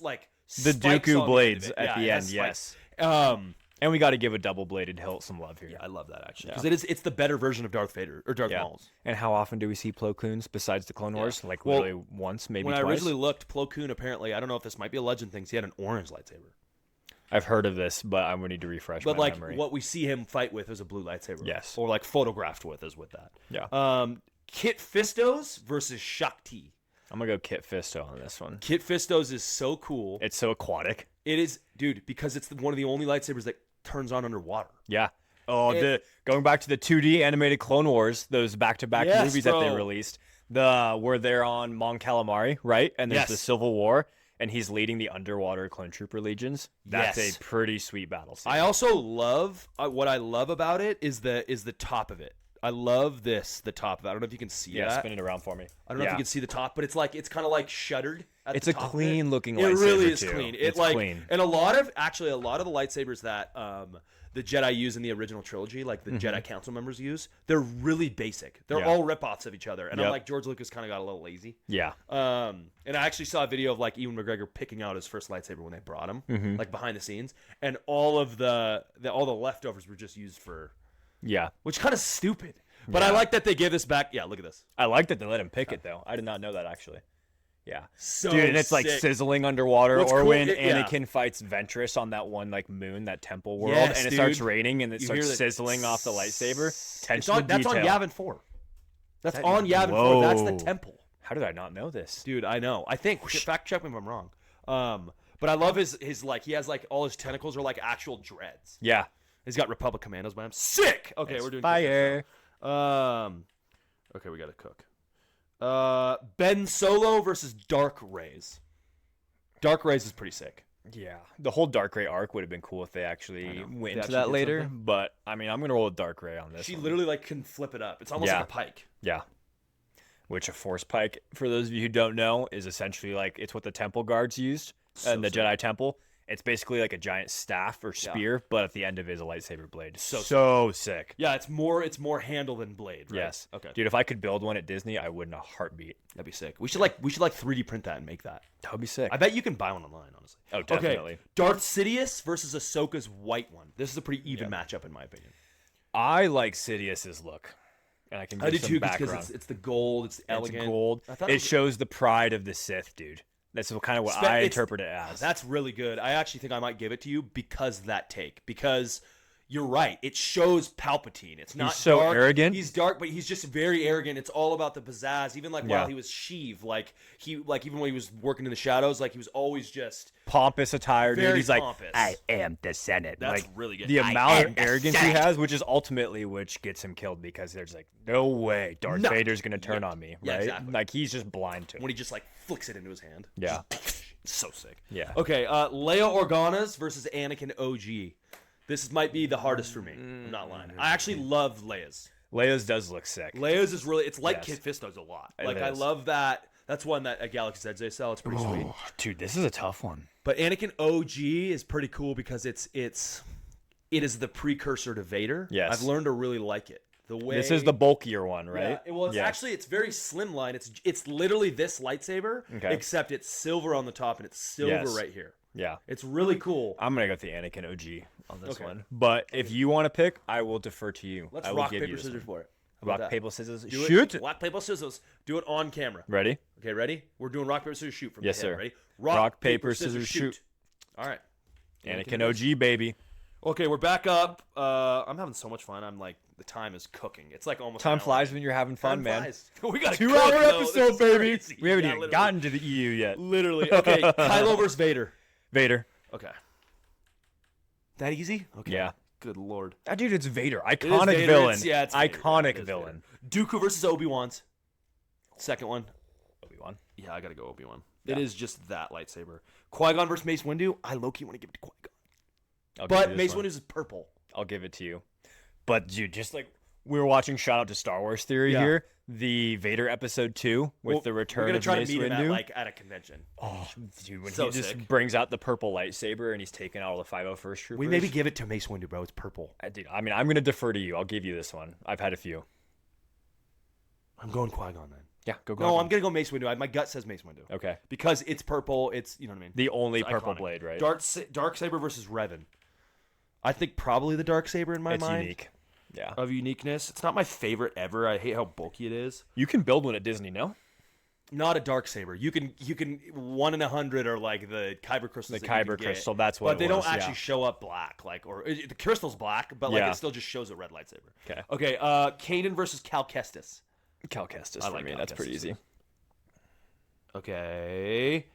like The spikes Dooku on blades of it. at Yeah, the it end. has Yes. spikes. And we got to give a double-bladed hilt some love here. Yeah, I love that actually because it's the better version of Darth Vader or Darth Yeah. Maul's. And how often do we see Plo Koons besides the Clone Wars? Like Well, literally once, maybe When twice. I originally looked, Plo Koon apparently, I don't know if this might be a legend thing, he had an orange lightsaber. I've heard of this, but I'm gonna need to refresh But my like memory. what we see him fight with is a blue lightsaber. Yes. Or like photographed with is with that. Yeah. Kit Fistos versus Shakti. I'm gonna go Kit Fisto on this one. Kit Fistos is so cool. It's so aquatic. It is, dude, because it's one of the only lightsabers that turns on underwater. Yeah. Oh, going back to the 2D animated Clone Wars, those back-to-back Yes, movies that they bro. released. Where they're on Mon Calamari, right? And there's the Yes. Civil War, and he's leading the underwater clone trooper legions. That's Yes. a pretty sweet battle scene. I also love what I love about it is the top of it. I love the top of it. I don't know if you can see that. spin it around for me. I don't know if you can see the top, but it's kind of like shuttered. At It's the a top of clean looking It lightsaber. really is too. clean. It's clean. And a lot of the lightsabers that the Jedi use in the original trilogy, like the Jedi Council members use, they're really basic. They're Yeah. all rip-offs of each other. And I'm Yep. like, George Lucas kind of got a little lazy. Yeah. And I actually saw a video of like Ewan McGregor picking out his first lightsaber when they brought him, like behind the scenes, and all of all the leftovers were just used for, Yeah. which kind of stupid. But I Yeah. like that they gave this back. Yeah, look at this. I like that they let him pick it though. I did not know that actually. Yeah. So Dude, and it's like sick. sizzling underwater, What's or cool- when yeah. Anakin fights Ventress on that one like moon, that temple world, Yes, and it starts dude. raining and it You starts hear that- sizzling off the lightsaber. It's Attention on, to that's on detail. Yavin 4. That's on Yavin 4. That's the Whoa. temple. How did I not know this? Dude, I know. I think fact check me if I'm wrong. But I love his like he has like all his tentacles are like actual dreads. Yeah. He's got Republic Commandos by him. Sick. Okay, It's we're doing fire. Okay, we gotta cook. Ben Solo versus Dark Rays. Dark Rays is pretty sick. Yeah. The whole Dark Ray arc would have been cool if they actually went They into actually that did later. something. But I mean, I'm gonna roll with Dark Ray on this. She one. literally like can flip it up. It's almost Yeah. like a pike. Yeah. Which a force pike, for those of you who don't know, is essentially like it's what the temple guards used in the sick. Jedi Temple. It's basically like a giant staff or spear, but at the end of it is a lightsaber blade. So sick. Yeah, it's more handle than blade. Right? Yes. Okay. Dude, if I could build one at Disney, I would in a heartbeat. That'd be sick. We should like 3D print that and make that. That would be sick. I bet you can buy one online, honestly. Oh, definitely. Okay. Darth Sidious versus Ahsoka's white one. This is a pretty even matchup in my opinion. I like Sidious's look. And I can give I do some too background. because it's the gold, it's elegant. It's gold. I thought It shows the pride of the Sith, dude. That's kind of what I interpret it as. That's really good. I actually think I might give it to you because of that take. Because you're right. It shows Palpatine. It's not so dark. arrogant. He's dark, but he's just very arrogant. It's all about the pizzazz. Even like Yeah. while he was Sheev, even when he was working in the shadows, like he was always just Pompous attire, dude. very He's like, pompous. I am the Senate. That's Like, really good. the I amount am of the arrogance he Senate. has, which is ultimately which gets him killed because there's like no way Darth No. Vader's gonna turn on me, Yeah, right? exactly. Like he's just blind to it. when he just like flicks it into his hand. Yeah, So sick. yeah. Okay, Leia Organa's versus Anakin OG. This might be the hardest for me. I'm not lying. I actually love Leia's. Leia's does look sick. Leia's is really, it's like Yes. Kit Fisto's a lot. It Like, I is. love that. That's one that at Galaxy's Edge they sell. It's pretty sweet. Dude, this is a tough one. But Anakin OG is pretty cool because it is the precursor to Vader. Yes. I've learned to really like it. The way This is the bulkier one, right? Yeah, well, it's very slimline. It's literally this lightsaber, Okay. except it's silver on the top and it's silver Yes. right here. Yeah. It's really cool. I'm gonna go with the Anakin OG on this Okay. one. But if you want to pick, I will defer to you. Let's I will rock give paper you this scissors one. for it. How about Rock that? paper scissors. Do it. Shoot. Rock paper scissors. Do it on camera. Ready? Okay, ready? We're doing rock paper scissors shoot from Yes, the head. sir. Ready? Rock, paper, scissors, shoot. All right. Anakin OG, baby. Okay, we're back up. I'm having so much fun. I'm like, the time is cooking. It's like almost Time an hour. flies when you're having fun, Time man. flies. We got a 2-hour episode, baby. Crazy. We haven't Yeah, even literally. gotten to the EU yet. Literally. Okay, Kylo versus Vader. Vader. Okay. That easy? Okay. Yeah. Good lord. That dude, it's Vader. It is Iconic Vader. villain. It's Vader. Iconic It is villain. Vader. Dooku versus Obi-Wan's. Second one. Obi-Wan. Yeah, I gotta go Obi-Wan. Yeah. It is just that lightsaber. Qui-Gon versus Mace Windu. I low-key want to give it to Qui-Gon. I'll give But you Mace this one. Windu is purple. I'll give it to you. But dude, just like we were watching Shout Out to Star Wars Theory Yeah. here, the Vader episode 2 with Well, the we're return gonna of try Mace to meet him Windu. at a convention. Oh, dude, when So he just sick. brings out the purple lightsaber and he's taking out all the 501st troopers. We maybe give it to Mace Windu, bro. It's purple. Dude, I mean, I'm gonna defer to you. I'll give you this one. I've had a few. I'm going Qui-Gon then. Yeah, go. No, I'm gonna go Mace Windu. My gut says Mace Windu. Okay. Because it's purple. It's, you know what I mean. The only It's purple iconic. blade, right? Dark Saber versus Revan. I think probably the Dark Saber in my it's mind. unique. Yeah. Of uniqueness. It's not my favorite ever. I hate how bulky it is. You can build one at Disney, no? Not a dark saber. You can 1 in 100 or like the kyber crystals. The that you kyber can get. crystal, that's what But it they was, don't actually yeah. show up black, the crystal's black, but like Yeah. it still just shows a red lightsaber. Okay. Okay. Kanan versus Cal Kestis. Cal Kestis I for like me. Cal That's pretty Kestis. easy. Okay.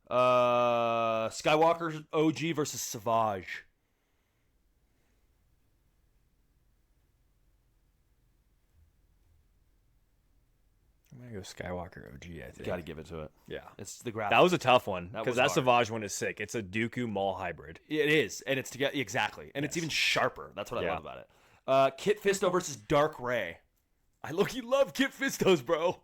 Skywalker OG versus Savage. I'm gonna go Skywalker OG, I think. Got to give it to it. Yeah. It's the graphics. That was a tough one That because was that hard. Savage one is sick. It's a Dooku Maul hybrid. It is, and it's together exactly, and it's even sharper. That's what I Yeah. love about it. Kit Fisto versus Dark Ray. I love Kit Fistos, bro.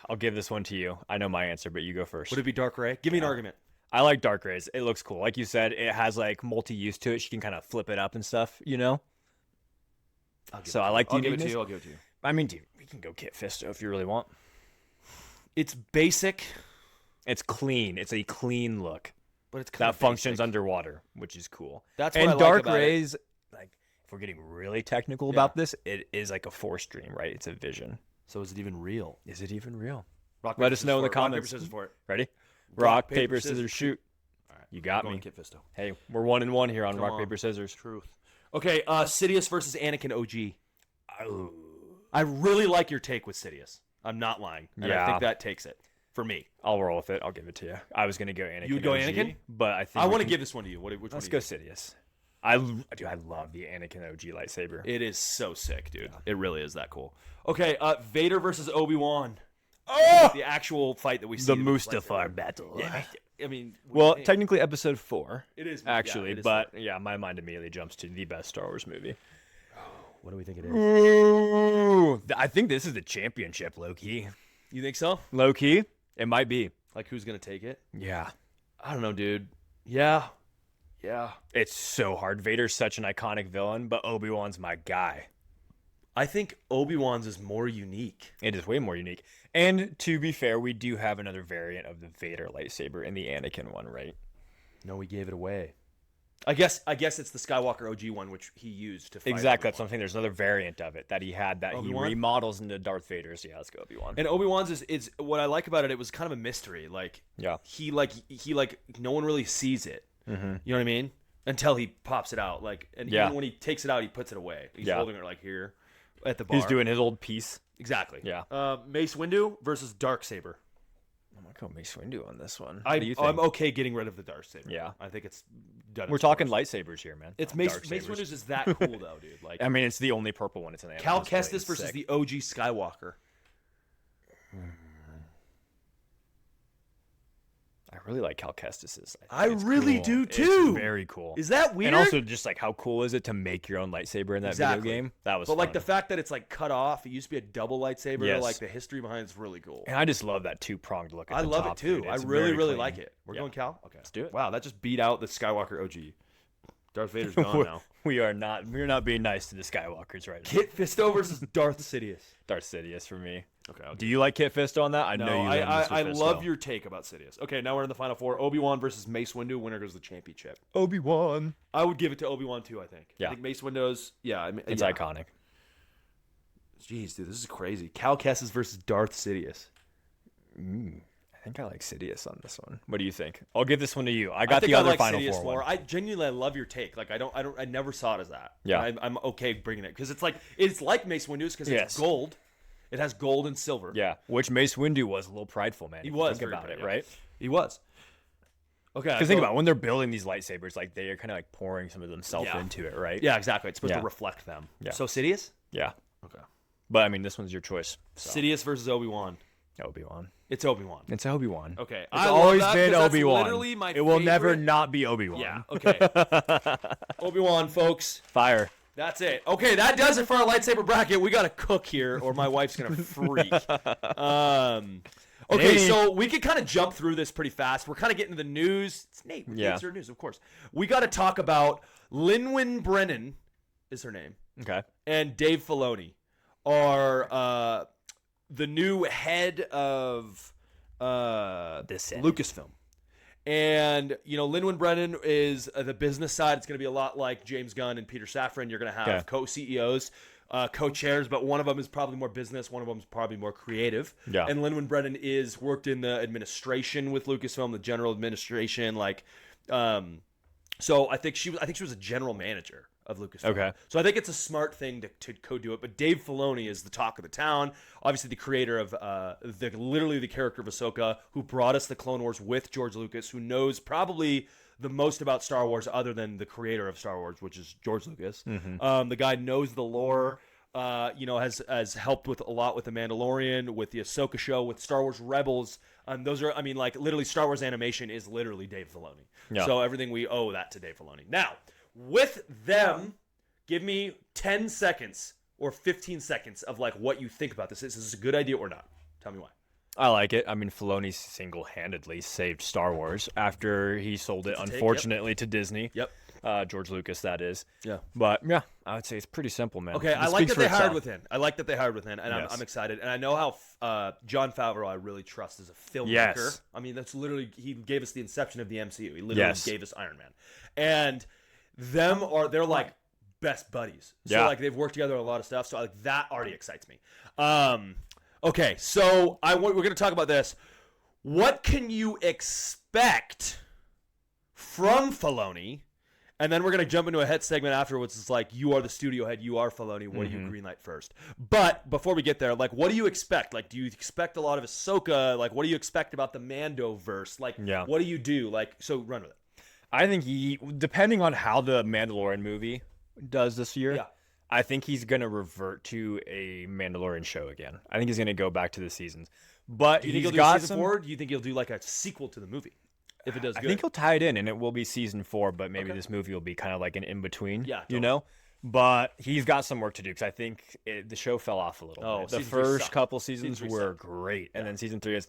I'll give this one to you. I know my answer, but you go first. Would it be Dark Ray? Give me an argument. I like Dark Rays. It looks cool. Like you said, it has like multi-use to it. She can kind of flip it up and stuff, you know? So I like the I'll give it to uniqueness. you. I'll give it to you. I mean, dude, we can go Kit Fisto if you really want. It's basic, It's clean. It's a clean look but it's kind that of functions basic. underwater, which is cool. That's what and I like Dark about it. Rays, like if we're getting really technical about this, it is like a force stream, right? It's a vision. So is it even real? Is it even real? Rock, Let paper, us know in the scissors for it. Rock, comments. paper, scissors for it. Ready? Rock, Rock, paper, paper, scissors, scissors, shoot. All right. You got I'm me. going Kit Fisto. Hey, we're 1-1 here on Come Rock, on. Paper, Scissors. Truth. Okay, Sidious versus Anakin OG. Oh. I really like your take with Sidious. I'm not lying. And I Yeah. think that takes it for me. I'll roll with it. I'll give it to you. I was gonna go Anakin. You would go OG, Anakin? but I think I we want to can- give this one to you. Which Let's one go do you? Sidious. I love the Anakin OG lightsaber. It is so sick, dude. It really is that cool. Okay, Vader versus Obi-Wan. Oh, the actual fight that we see. The with lightsaber. Mustafar battle. Yeah, I mean, what do Well, you think? technically episode 4. It is actually, yeah, it is but yeah, my mind immediately jumps to the best Star Wars movie. what do we think it is? Ooh, I think this is the championship, low key. You think so? Low key, it might be. Like, who's gonna take it? Yeah, I don't know, dude. Yeah. it's so hard. Vader's such an iconic villain, but Obi-Wan's my guy. I think Obi-Wan's is more unique. It is way more unique. And to be fair, we do have another variant of the Vader lightsaber in the Anakin one, right? No, we gave it away. I guess it's the Skywalker OG one, which he used to fight Exactly. That's Obi-Wan. something. There's another variant of it that he had that Obi-Wan? he remodels into Darth Vader's. Yeah, let's go Obi-Wan. And Obi-Wan's is what I like about it. It was kind of a mystery. Like, Yeah. he no one really sees it. Mm-hmm. You know what I mean? Until he pops it out. Like, and Yeah. even when he takes it out, he puts it away. He's Yeah. holding it like here at the bar. He's doing his old piece. exactly. Yeah. Mace Windu versus Darksaber. I'm gonna go Mace Windu on this one. I'm What do you think? okay getting rid of the Darksaber. Yeah. I think it's done. We're its talking course. lightsabers here, man. It's Not Mace dark Mace sabers. Windu's is that cool though, dude. Like, I mean, it's the only purple one. It's an Cal Anakin's blade. Kestis It's versus sick. the OG Skywalker. I really like Cal Kestis's. I think it's really cool. do, It's too. very cool. Is that weird? And also, just like how cool is it to make your own lightsaber in that Exactly. video game? That was But like fun. the fact that it's like cut off, it used to be a double lightsaber. Yes. Like the history behind it's really cool. And I just love that two-pronged look at I the love top, it too. dude. I It's really, very really clean. like it. We're Yeah. going Cal. Okay, let's do it. Wow, that just beat out the Skywalker OG. Darth Vader's gone now. We're not being nice to the Skywalkers right now. Kit Fisto versus Darth Sidious. Darth Sidious for me. Okay. Do you like Kit Fisto on that? I No, know you I love your take about Sidious. Okay, now we're in the final four. Obi-Wan versus Mace Windu. Winner goes to the championship. Obi-Wan. I would give it to Obi-Wan too, I think. Yeah. I think Mace Windu's, yeah. I mean, It's yeah. iconic. Jeez, dude, this is crazy. Cal Kestis versus Darth Sidious. I think I like Sidious on this one. What do you think? I'll give this one to you. I I got think the I other like final Sidious four more. one. I genuinely love your take. Like I never saw it as that. Yeah. And I'm okay bringing it because it's like Mace Windu's because Yes. it's gold. It has gold and silver. Yeah, which Mace Windu was a little prideful, man. He if you was think very about proud, it, yeah. right? He was. Okay. Because think about it, when they're building these lightsabers, like they are kind of like pouring some of themselves Yeah. into it, right? Yeah, exactly. It's supposed Yeah. to reflect them. Yeah. So Sidious. Yeah. Okay. But I mean, this one's your choice. So. Sidious versus Obi-Wan. Obi-Wan. It's Obi-Wan. It's Obi-Wan. Okay. It's I love always that been 'cause that's Obi-Wan. literally my It will never favorite- not be Obi-Wan. Yeah. Okay. Obi-Wan, folks. Fire. That's it. Okay, that does it for our lightsaber bracket. We got to cook here, or my wife's gonna freak. Okay, Hey. so we could kind of jump through this pretty fast. We're kind of getting to the news. It's Nate. Yeah. Nate's your news, of course. We got to talk about Lin-Wen Brennan, is her name, Okay. and Dave Filoni are the new head of Senate. Lucasfilm. And, you know, Lin-Wen Brennan is the business side. It's going to be a lot like James Gunn and Peter Safran. You're going to have Okay. co-CEOs, co-chairs, but one of them is probably more business. One of them is probably more creative. Yeah. And Lin-Wen Brennan worked in the administration with Lucasfilm, the general administration. So I think she was a general manager of Lucasfilm. Okay. So I think it's a smart thing to co-do it. But Dave Filoni is the talk of the town. Obviously, the creator of literally the character of Ahsoka, who brought us the Clone Wars with George Lucas, who knows probably the most about Star Wars other than the creator of Star Wars, which is George Lucas. The guy knows the lore. Has helped with a lot with the Mandalorian, with the Ahsoka show, with Star Wars Rebels. Those are, literally Star Wars animation is literally Dave Filoni. Yeah. So everything we owe that to Dave Filoni. Now, with them, give me 10 seconds or 15 seconds of like what you think about this. Is this a good idea or not? Tell me why. I like it. I mean, Filoni single-handedly saved Star Wars after he sold it, unfortunately, to Disney. Yep. George Lucas, that is. Yeah. But, yeah, I would say it's pretty simple, man. Okay, It I like speaks that for they hired itself. within. I like that they hired within, and Yes. I'm excited. And I know how Jon Favreau I really trust as a filmmaker. Yes. I mean, that's literally, he gave us the inception of the MCU. He literally Yes. gave us Iron Man. And they're like best buddies. So Yeah. like they've worked together on a lot of stuff. So like that already excites me. Okay, so we're going to talk about this. What can you expect from Filoni? And then we're going to jump into a head segment afterwards. It's like, you are the studio head. You are Filoni. What do you greenlight first? But before we get there, like, what do you expect? Like, do you expect a lot of Ahsoka? Like, what do you expect about the Mando verse? Like, what do you do? Like, so run with it. I think depending on how the Mandalorian movie does this year, I think he's going to revert to a Mandalorian show again. I think he's going to go back to the seasons. But do you think he'll do season 4? Do you think he'll do like a sequel to the movie? If it does good. I think he'll tie it in, and it will be season 4, but maybe this movie will be kind of like an in-between, you know? But he's got some work to do, because I think the show fell off a little bit. The first couple seasons were great, and then season 3 is,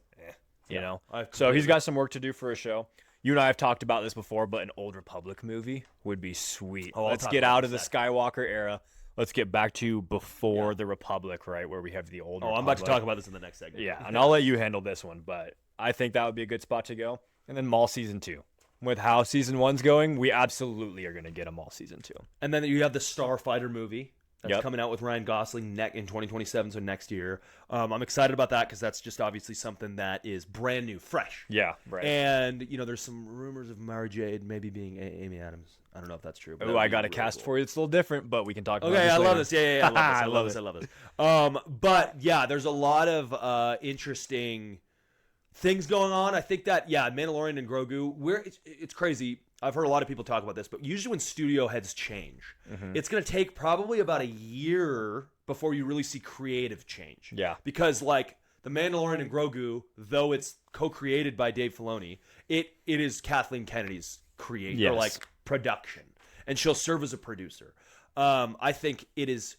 you know? So he's got some work to do for a show. You and I have talked about this before, but an Old Republic movie would be sweet. Let's get out of the Skywalker era. Let's get back to before the Republic, right, where we have the old Republic. I'm about to talk about this in the next segment. Yeah, and I'll let you handle this one, but I think that would be a good spot to go. And then Maul Season 2. With how Season 1's going, we absolutely are going to get a Maul Season 2. And then you have the Starfighter movie that's coming out with Ryan Gosling in 2027, so next year. I'm excited about that because that's just obviously something that is brand new, fresh. Yeah, right. And, you know, there's some rumors of Mara Jade maybe being Amy Adams. I don't know if that's true. Oh, I got a cast for you. It's a little different, but we can talk about it. Okay, I later. love this. Yeah, I love this. I love this. But, yeah, there's a lot of interesting things going on. I think that, Mandalorian and Grogu, it's crazy. I've heard a lot of people talk about this, but usually when studio heads change, it's going to take probably about a year before you really see creative change. Yeah. Because, like, The Mandalorian and Grogu, though it's co-created by Dave Filoni, it is Kathleen Kennedy's or like production, and she'll serve as a producer. I think it is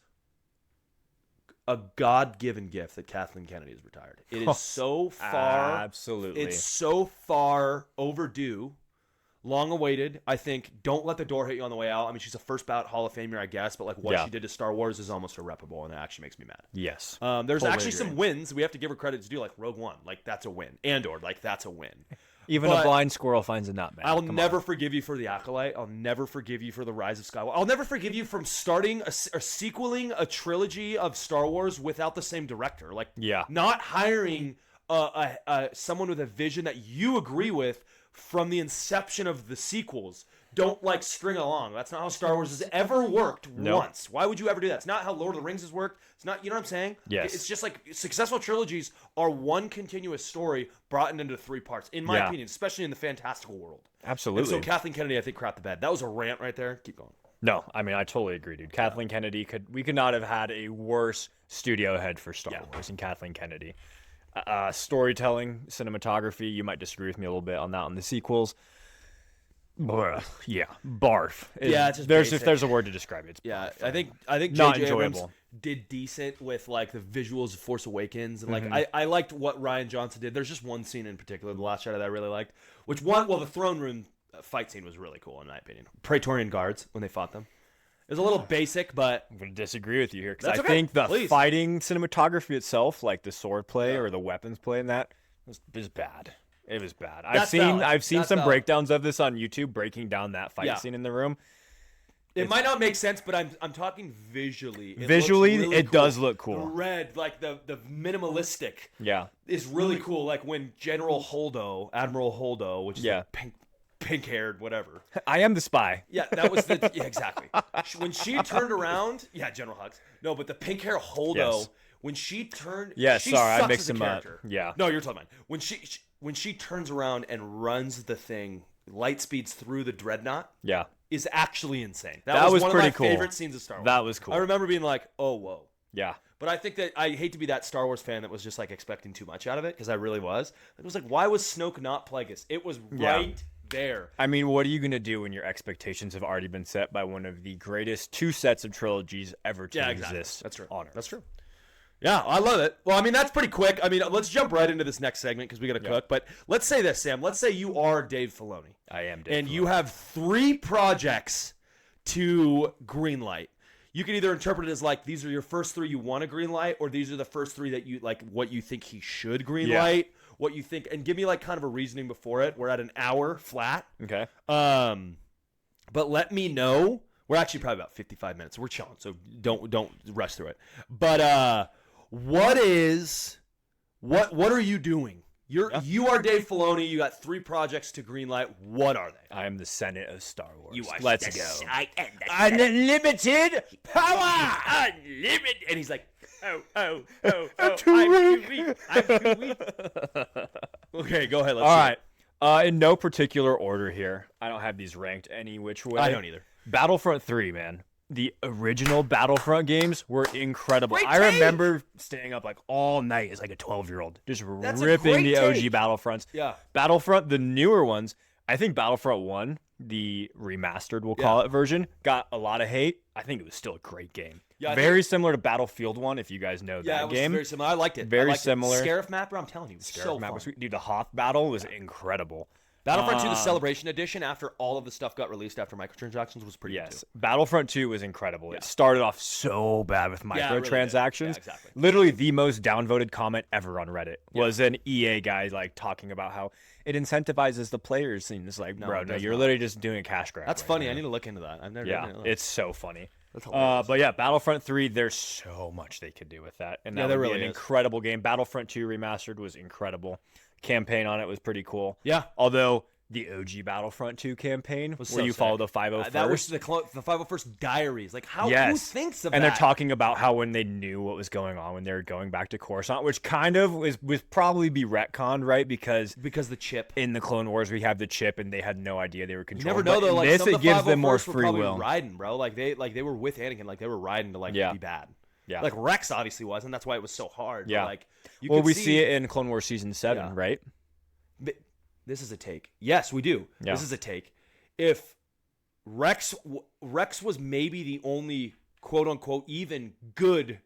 a God-given gift that Kathleen Kennedy is retired. It is so far, absolutely, it's so far overdue, long awaited. I think don't let the door hit you on the way out. I mean, she's a first ballot Hall of Famer, I guess, but like what she did to Star Wars is almost irreparable, and it actually makes me mad. Yes, there's actually some wins we have to give her credit to do, like Rogue One, like that's a win. Andor, like that's a win. Even a blind squirrel finds a nutmeg. I'll never forgive you for The Acolyte. I'll never forgive you for The Rise of Skywalker. I'll never forgive you from starting or sequeling a trilogy of Star Wars without the same director. Like, not hiring someone with a vision that you agree with from the inception of the sequels. Don't, like, string along. That's not how Star Wars has ever worked once. Why would you ever do that? It's not how Lord of the Rings has worked. It's not, you know what I'm saying? Yes. It's just like successful trilogies are one continuous story brought into 3 parts, in my opinion, especially in the fantastical world. Absolutely. And so Kathleen Kennedy, I think, crapped the bed. That was a rant right there. Keep going. No, I mean, I totally agree, dude. Kathleen Kennedy, we could not have had a worse studio head for Star Wars than Kathleen Kennedy. Storytelling, cinematography, you might disagree with me a little bit on that on the sequels. Barf. It's just if there's a word to describe it, it's barf. I think not J.J. Abrams enjoyable. did decent with like the visuals of Force Awakens, and like I liked what Ryan Johnson did. There's just one scene in particular, the last shot that I really liked, the throne room fight scene was really cool in my opinion. Praetorian guards when they fought them. It was a little basic, but I'm going to disagree with you here because I okay. think the Please. fighting cinematography itself, like the sword play or the weapons play in that, was bad. It was bad. I've seen some breakdowns of this on YouTube, breaking down that fight scene in the room. It might not make sense, but I'm talking visually. It does look cool. The red, like the minimalistic, is really cool. Like when Admiral Holdo, which is the pink-haired, whatever. I am the spy. Yeah, that was exactly. When she turned around, General Hux. No, but the pink-haired Holdo, when she turned, I mixed them up. Yeah. No, you're talking about when she turns around and runs the thing, light speeds through the dreadnought. Yeah. Is actually insane. That was one pretty of my cool. favorite scenes of Star Wars. That was cool. I remember being like, oh, whoa. Yeah. But I think that I hate to be that Star Wars fan that was just like expecting too much out of it, because I really was. It was like, why was Snoke not Plagueis? It was right there. I mean, what are you going to do when your expectations have already been set by one of the greatest 2 sets of trilogies ever to exist? That's true. On Earth. That's true. Yeah, I love it. Well, I mean, that's pretty quick. I mean, let's jump right into this next segment because we got to cook. But let's say this, Sam. Let's say you are Dave Filoni. I am Dave And Filoni. you have 3 projects to greenlight. You can either interpret it as like these are your first 3 you want to greenlight, or these are the first 3 that you like what you think he should greenlight, what you think, and give me like kind of a reasoning before it. We're at an hour flat. Okay. But let me know. We're actually probably about 55 minutes. We're chilling, so don't rush through it. But what are you doing? You are Dave Filoni. You got 3 projects to greenlight. What are they? I am the Senate of Star Wars. You are Let's the go. Unlimited power. Unlimited. And he's like, oh. I'm too weak. Okay, go ahead. Let's All see right. In no particular order here. I don't have these ranked any which way. I don't either. Battlefront 3, man. The original Battlefront games were incredible. Great I take. remember staying up like all night as like a 12-year-old, just That's a ripping great the OG take. Battlefronts. Yeah. Battlefront, the newer ones, I think Battlefront 1, the remastered, we'll call it version, got a lot of hate. I think it was still a great game. Yeah, very similar to Battlefield 1, if you guys know Yeah, that it was game. very similar. I liked it. Very I liked similar. It. Scarif Mapper, I'm telling you, it was so Map fun. was sweet. Dude, the Hoth battle was incredible. Battlefront 2, the Celebration Edition, after all of the stuff got released after microtransactions, was pretty good too. Battlefront 2 was incredible. It started off so bad with Yeah, it really did. microtransactions. Yeah, exactly. Literally the most downvoted comment ever on Reddit was an EA guy like talking about how it incentivizes the players. And it's like, No, bro, it no, does you're not. literally just doing a cash grab. That's right funny. now. I need to look into that. I've never Yeah, done it. it's so funny. That's hilarious. But yeah, Battlefront 3, there's so much they could do with that. And that there would be really an is. incredible game. Battlefront 2 Remastered was incredible. Campaign on it was pretty cool. Yeah. Although the OG Battlefront 2 campaign, Was where so you sick. follow the 501st. That was the 501st Diaries. Like, how? Who thinks of and that? they're talking about how when they knew what was going on when they were going back to Coruscant, which kind of was probably be retconned, right? Because the chip. in the Clone Wars we have the chip, and they had no idea they were You controlling. never know But though. in Like this, some it of the gives them more 501st were free probably will. riding, bro. Like they were with Anakin. Like they were riding to like be bad. Yeah. Like Rex obviously was, and that's why it was so hard. Yeah. But, like you Well, could we see it in Clone Wars Season 7, Yeah. right? But this is a take. Yes, we do. Yeah. This is a take. If Rex was maybe the only quote unquote even good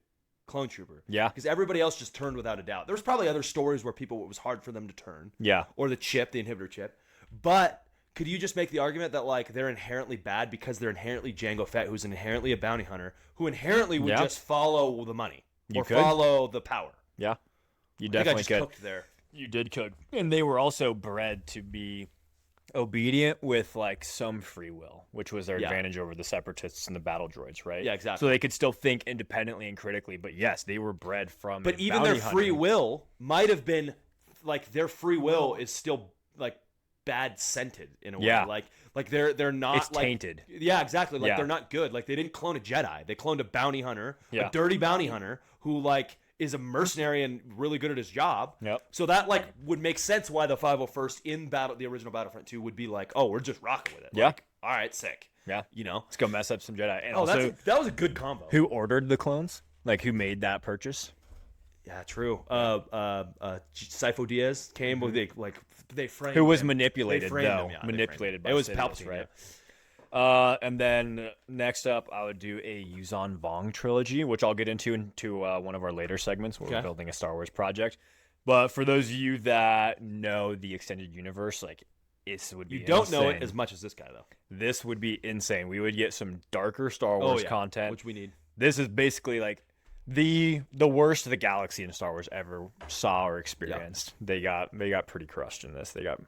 clone trooper. Yeah. Because everybody else just turned without a doubt. There was probably other stories where it was hard for them to turn. Yeah. Or the chip, the inhibitor chip. But could you just make the argument that like they're inherently bad because they're inherently Jango Fett, who's inherently a bounty hunter, who inherently would just follow the money You or could. follow the power? Yeah. You I think I definitely just could. cooked there. You did cook. And they were also bred to be obedient with like some free will, which was their advantage over the separatists and the battle droids, right? Yeah, exactly. So they could still think independently and critically, but yes, they were bred from But a even bounty their free hunting. will might have been like their free will is still like bad scented in a way. Yeah. Like they're not It's like tainted. Yeah, exactly. Like Yeah. they're not good. Like they didn't clone a Jedi. They cloned a bounty hunter, Yeah. a dirty bounty hunter who like is a mercenary and really good at his job. Yep. So that like would make sense why the 501st in the original Battlefront 2 would be like, oh, we're just rocking with it. Yeah. Like, all right, sick. Yeah. You know. Let's go mess up some Jedi. And Oh, also, that was a good combo. who ordered the clones? Like, who made that purchase? Yeah, true. Sifo Dyas came with they framed Who was him. manipulated, They framed though? him, yeah, they Manipulated by framed him. It was Sidious, Palpatine, right? yeah. And then next up, I would do a Yuzan Vong trilogy, which I'll get into one of our later segments where we're building a Star Wars project. But for those of you that know the extended universe, like this would be You don't know it insane. as much as this guy, though. This would be insane. We would get some darker Star Wars content, which we need. This is basically like the worst the galaxy in Star Wars ever saw or experienced. They got pretty crushed in this. They got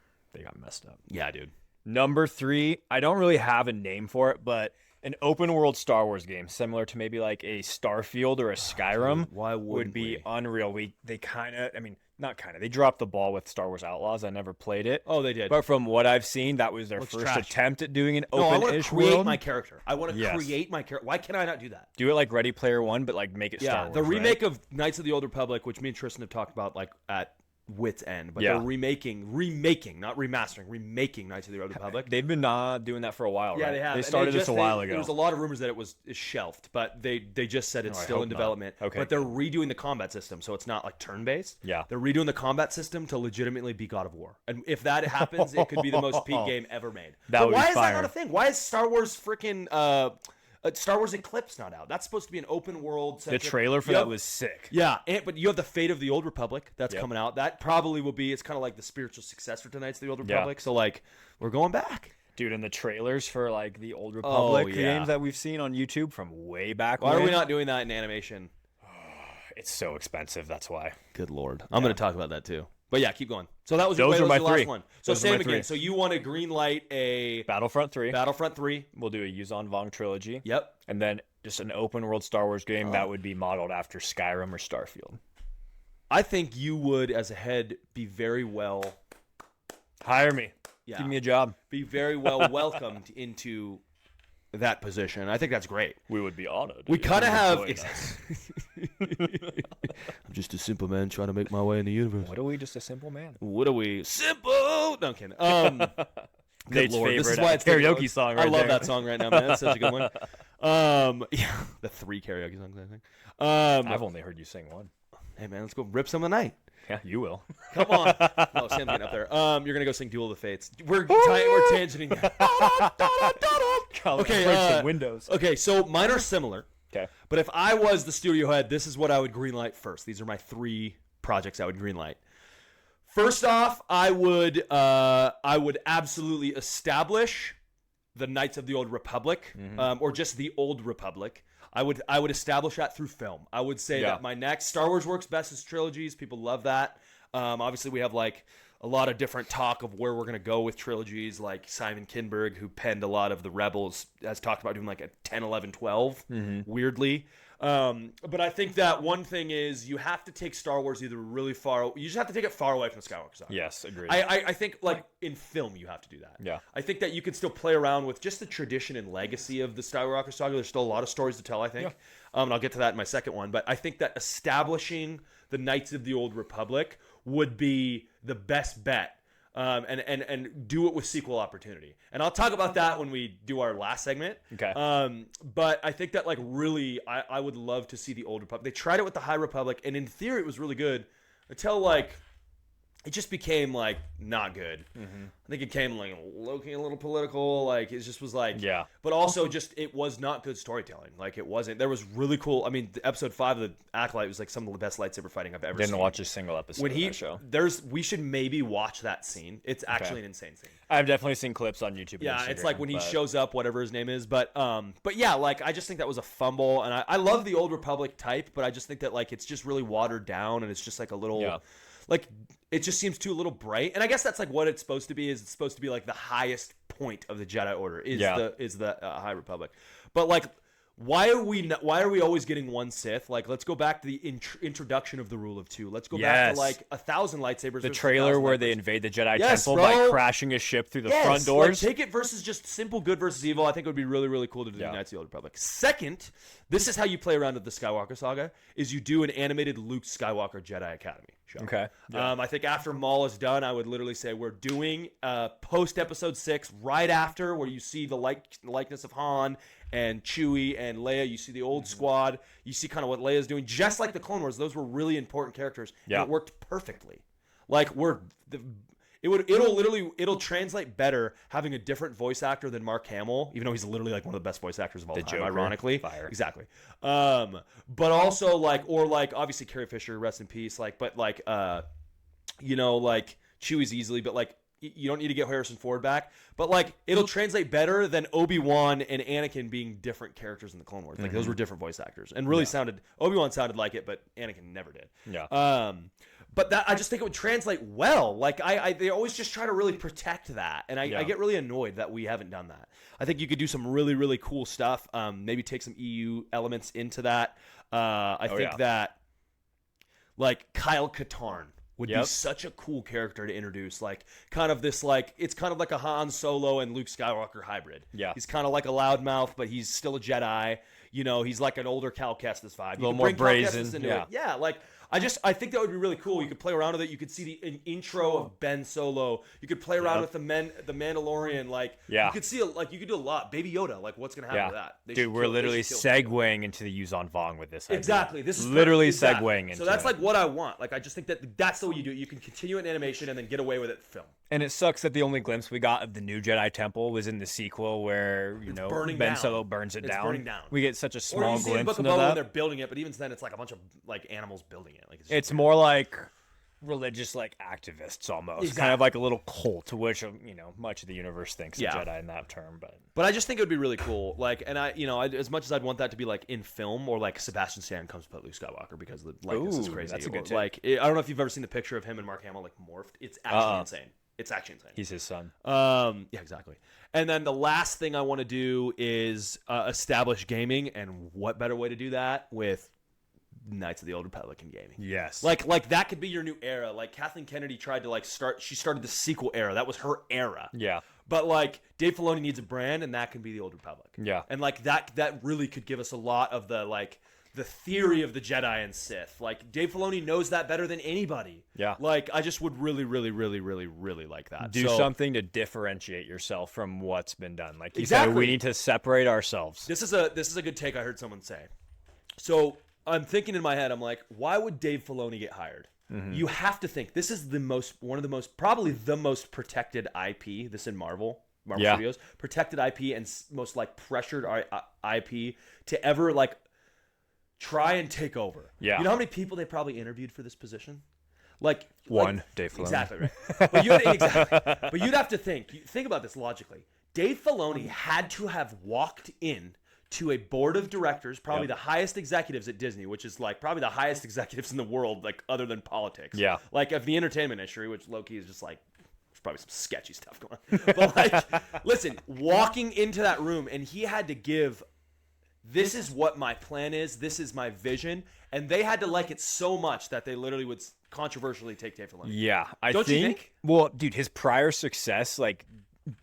messed up. Yeah, dude. Number 3, I don't really have a name for it, but an open world Star Wars game similar to maybe like a Starfield or a Skyrim Why would wouldn't be we? unreal. They dropped the ball with Star Wars Outlaws. I never played it. Oh, they did. But from what I've seen, that was their Looks first trash. attempt at doing an No, I want to open-ish create world. my character. I want to Yes. create my character. Why can I not do that? Do it like Ready Player One, but like make it Star Wars. The right? remake of Knights of the Old Republic, which me and Tristan have talked about like at wit's end, but Yeah. they're remaking, not remastering, remaking Knights of the Old Republic. They've been doing that for a while, Yeah, right? they have. They And started this a while ago. There was a lot of rumors that it was shelved, but they just said it's I still hope in not. development. Okay. But they're redoing the combat system, so it's not like turn-based. Yeah. They're redoing the combat system to legitimately be God of War. And if that happens, it could be the most peak game ever made. That but would why be is that fire. not a thing? Why is Star Wars freaking Star Wars Eclipse not out? That's supposed to be an open world. The trailer for that was sick. Yeah, but you have the Fate of the Old Republic that's Yep. coming out. That probably will be. It's kind of like the spiritual successor to Knights of the Old Yeah. Republic. So like, we're going back. Dude, and the trailers for like the Old Republic yeah. games that we've seen on YouTube from way back Why are we when, not doing that in animation? it's so expensive, that's why. Good lord, I'm going to talk about that too. But yeah, keep going. So that was Those your are my last three. one. So Those are my same three. again. So you want to greenlight a Battlefront 3. Battlefront 3? We'll do a Yuzan Vong trilogy. Yep. And then just an open world Star Wars game that would be modeled after Skyrim or Starfield. I think you would, as a head, be very well. Hire me. Yeah. Give me a job. Be very well welcomed into that position. I think that's great. We would be honored. We kind of have. I'm just a simple man trying to make my way in the universe. What are we? Just a simple man. What are we? Simple. No, I'm kidding. Nate's Lord, favorite this is why it's karaoke song right I love there. that song right now, man. That's such a good one. Yeah, the 3 karaoke songs, I think. I've only heard you sing one. Hey, man, let's go rip some of the night. Yeah, you will. Come on. No, Sam's getting up there. You're going to go sing Duel of the Fates. We're tangenting. Okay, Windows. Okay, so mine are similar. Okay. But if I was the studio head, this is what I would greenlight first. These are my 3 projects I would greenlight. First off, I would absolutely establish the Knights of the Old Republic, or just the Old Republic. I would establish that through film. I would say that my next Star Wars works best as trilogies. People love that. Obviously, we have like a lot of different talk of where we're going to go with trilogies. Like Simon Kinberg, who penned a lot of the Rebels, has talked about doing like a 10, 11, 12, weirdly. But I think that one thing is you have to take Star Wars either really far. You just have to take it far away from the Skywalker saga. Yes, agreed. I think like in film you have to do that. Yeah. I think that you can still play around with just the tradition and legacy of the Skywalker saga. There's still a lot of stories to tell, I think. Yeah. And I'll get to that in my second one. But I think that establishing the Knights of the Old Republic would be the best bet. And do it with sequel opportunity. And I'll talk about that when we do our last segment. Okay. But I think that like really I would love to see the Old Republic. They tried it with the High Republic, and in theory it was really good until like it just became like not good. I think it came like low-key a little political. Like it just was like But also just it was not good storytelling. Like it wasn't. There was really cool. I mean, episode 5 of the Acolyte was like some of the best lightsaber fighting I've ever seen. Didn't watch a single episode of that show. We should maybe watch that scene. It's actually an insane scene. I've definitely seen clips on YouTube. Yeah, it's like when he shows up, whatever his name is. But yeah, like I just think that was a fumble, and I love the Old Republic type, but I just think that like it's just really watered down, and it's just like a little like it just seems too a little bright. And I guess that's like what it's supposed to be. Is it's supposed to be like the highest point of the Jedi Order is the High Republic. But like, why are we always getting one Sith? Like, let's go back to the introduction of the Rule of Two. Let's go back to like 1,000 lightsabers. The trailer where they invade the Jedi Temple by crashing a ship through the front doors. Like, take it versus just simple good versus evil. I think it would be really, really cool to do the Knights of the Old Republic. Second, this is how you play around with the Skywalker saga: is you do an animated Luke Skywalker Jedi Academy show. Okay. Yeah. I think after Maul is done, I would literally say we're doing post Episode 6 right after, where you see the likeness of Han and Chewie and Leia. You see the old squad. You see kind of what Leia's doing, just like the Clone Wars. Those were really important characters. Yeah. And it worked perfectly. Like it'll translate better having a different voice actor than Mark Hamill, even though he's literally like one of the best voice actors of all time, Joker. ironically. Fire. Exactly. But also like obviously Carrie Fisher, rest in peace. Like, but like like Chewie's easily, but like you don't need to get Harrison Ford back. But like it'll translate better than Obi-Wan and Anakin being different characters in the Clone Wars. Like those were different voice actors, and really Obi-Wan sounded like it, but Anakin never did. Yeah. But that I just think it would translate well. Like they always just try to really protect that, and I get really annoyed that we haven't done that. I think you could do some really, really cool stuff. Maybe take some EU elements into that. I think that like Kyle Katarn would be such a cool character to introduce. Like kind of this like it's kind of like a Han Solo and Luke Skywalker hybrid. Yeah, he's kind of like a loudmouth, but he's still a Jedi. You know, he's like an older Cal Kestis vibe. A little more brazen. Yeah, like I think that would be really cool. You could play around with it. You could see an intro of Ben Solo. You could play around with the Mandalorian. Like you could see you could do a lot. Baby Yoda. Like what's gonna happen with that? Dude, we're literally segueing into the Yuzon Vong with this. Exactly. This is literally segueing into. So that's like what I want. Like I just think that's the way you do it. You can continue in animation and then get away with it in film. And it sucks that the only glimpse we got of the new Jedi Temple was in the sequel, where Ben Solo burns it down. Burning down. We get such a small or you see glimpse in Book of into Boba that. when they're building it, but even then, it's like a bunch of like animals building it. Like it's more like religious, like activists almost, kind of like a little cult, which much of the universe thinks of Jedi in that term. But I just think it would be really cool. Like, and I as much as I'd want that to be like in film, or like Sebastian Stan comes to play Luke Skywalker because the likeness is crazy. That's a good tip. Like, I don't know if you've ever seen the picture of him and Mark Hamill like morphed. It's actually insane. It's actually insane. He's his son. Yeah, exactly. And then the last thing I want to do is establish gaming, and what better way to do that with Knights of the Old Republic in gaming. Yes. Like that could be your new era. Like Kathleen Kennedy tried to she started the sequel era. That was her era. Yeah. But like Dave Filoni needs a brand, and that can be the Old Republic. Yeah. And like that really could give us a lot of the theory of the Jedi and Sith. Like Dave Filoni knows that better than anybody. Yeah. Like I just would really, really, really, really, really like that. Do something to differentiate yourself from what's been done. Like you Exactly. said, we need to separate ourselves. This is a good take I heard someone say. So I'm thinking in my head, I'm like, why would Dave Filoni get hired? Mm-hmm. You have to think this is probably the most protected IP. This in Marvel Studios, protected IP and most like pressured IP to ever like try and take over. Yeah. You know how many people they probably interviewed for this position? Like Dave Filoni. Exactly right. But you'd have to think about this logically. Dave Filoni had to have walked in to a board of directors, probably the highest executives at Disney, which is like probably the highest executives in the world, like other than politics. Yeah. Like of the entertainment industry, which low-key is just like, there's probably some sketchy stuff going on. But like, listen, walking into that room and he had to give, this is what my plan is, this is my vision, and they had to like it so much that they literally would controversially take Dave Filoni. Yeah, Don't you think? Well, dude, his prior success, like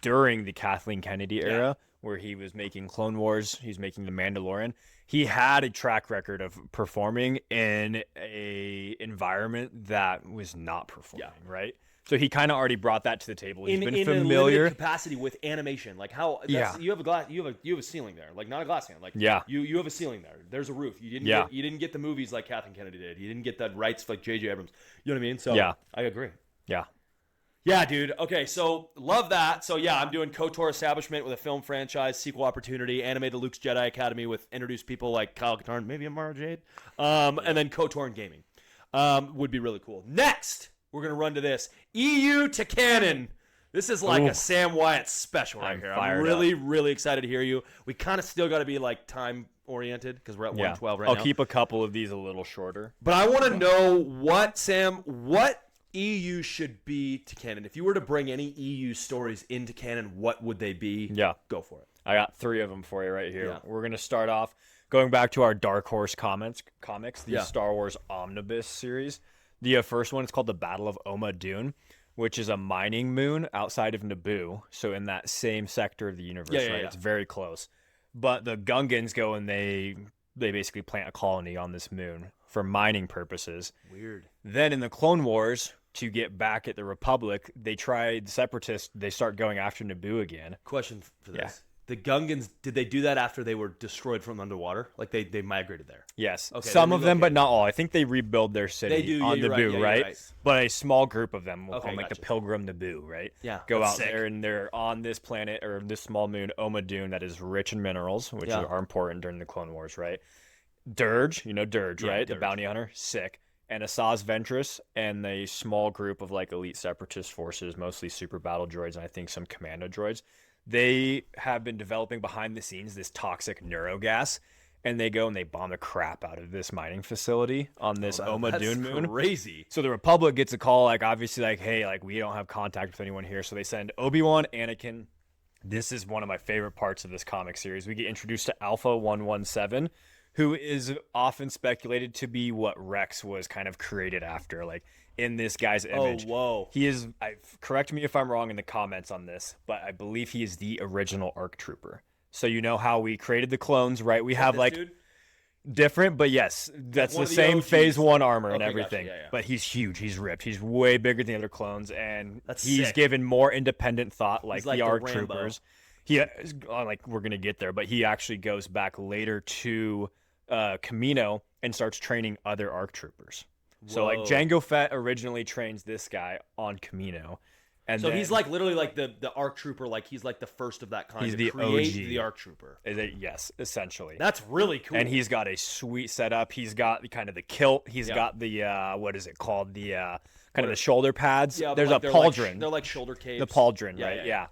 during the Kathleen Kennedy era, where he was making Clone Wars, he's making The Mandalorian, he had a track record of performing in a environment that was not performing, right? So he kind of already brought that to the table. He's been familiar a limited capacity with animation. Like how you have a glass, you have a ceiling there, like not a glass hand. Like you have a ceiling there. There's a roof. You didn't get the movies like Kathleen Kennedy did. You didn't get the rights like J.J. Abrams. You know what I mean? So I agree. Yeah, dude. Okay, so love that. So yeah, I'm doing KOTOR establishment with a film franchise, sequel opportunity, animated Luke's Jedi Academy with introduced people like Kyle Katarn, maybe Amara Jade, and then KOTOR and gaming would be really cool. Next, we're gonna run to this EU to canon. This is like a Sam Wyatt special right here. I'm really, really excited to hear you. We kind of still got to be like time oriented because we're at 112 right now. I'll keep a couple of these a little shorter. But I want to know what EU should be to canon. If you were to bring any EU stories into canon, what would they be? Yeah. Go for it. I got 3 of them for you right here. Yeah. We're going to start off going back to our Dark Horse comics, the Star Wars Omnibus series. The first one is called The Battle of Oma Dune, which is a mining moon outside of Naboo. So in that same sector of the universe, right? It's very close. But the Gungans go and they basically plant a colony on this moon for mining purposes. Weird. Then in the Clone Wars, to get back at the Republic, they separatists, they start going after Naboo again. Question for this. Yeah. The Gungans, did they do that after they were destroyed from underwater? Like they migrated there? Yes. Okay, some of them, but not all. I think they rebuild their city on Naboo, right? But a small group of them, we'll call them like the Pilgrim Naboo, right? Yeah. Go out there and they're on this planet or this small moon, Oma Dune, that is rich in minerals, which are important during the Clone Wars, right? Dirge, you know Dirge, right? Dirge. The bounty hunter, sick. And Asajj Ventress and a small group of like elite separatist forces, mostly super battle droids and I think some commando droids. They have been developing behind the scenes this toxic neurogas, and they go and they bomb the crap out of this mining facility on this Oma Dune moon. Crazy. So the Republic gets a call, like obviously, like, hey, like we don't have contact with anyone here. So they send Obi-Wan, Anakin. This is one of my favorite parts of this comic series. We get introduced to Alpha 117, who is often speculated to be what Rex was kind of created after, like in this guy's image. Oh, whoa. He is, correct me if I'm wrong in the comments on this, but I believe he is the original ARC Trooper. So you know how we created the clones, right? We have like different, but yes, that's the same Phase 1 armor and everything. Gotcha. But he's huge. He's ripped. He's way bigger than the other clones, and he's given more independent thought like the ARC Troopers. He, like, we're going to get there, but he actually goes back later to Kamino and starts training other ARC Troopers. Whoa. So like Jango Fett originally trains this guy on Kamino, and so he's like literally like the ARC Trooper, like he's like the first of that kind. He's to the create OG, the ARC Trooper. Yes, essentially. That's really cool. And he's got a sweet setup. He's got kind of the kilt. He's got the what is it called? The kind of the shoulder pads. Yeah, there's like, a pauldron. They're like shoulder capes. The pauldron, right? Yeah.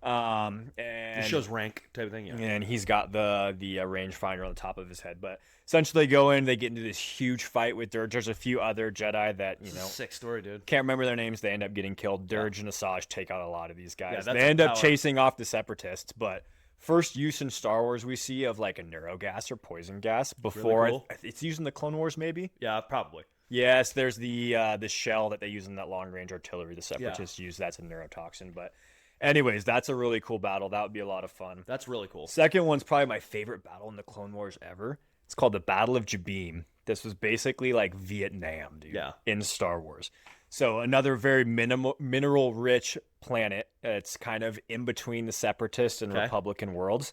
And it shows rank type of thing. Yeah. And he's got the rangefinder on the top of his head, but. Essentially, they go in, they get into this huge fight with Dirge. There's a few other Jedi that, you know... Sick story, dude. Can't remember their names. They end up getting killed. Dirge and Asajj take out a lot of these guys. They end up chasing off the Separatists, but first use in Star Wars we see of like a neurogas or poison gas before Really cool. it's used in the Clone Wars maybe. Yeah, probably. Yes, there's the shell that they use in that long range artillery. The Separatists use that's a neurotoxin. But anyways, that's a really cool battle. That would be a lot of fun. That's really cool. Second one's probably my favorite battle in the Clone Wars ever. It's called the Battle of Jabiim. This was basically like Vietnam, dude. Yeah. In Star Wars. So another very mineral-rich planet. It's kind of in between the Separatist and Republican worlds.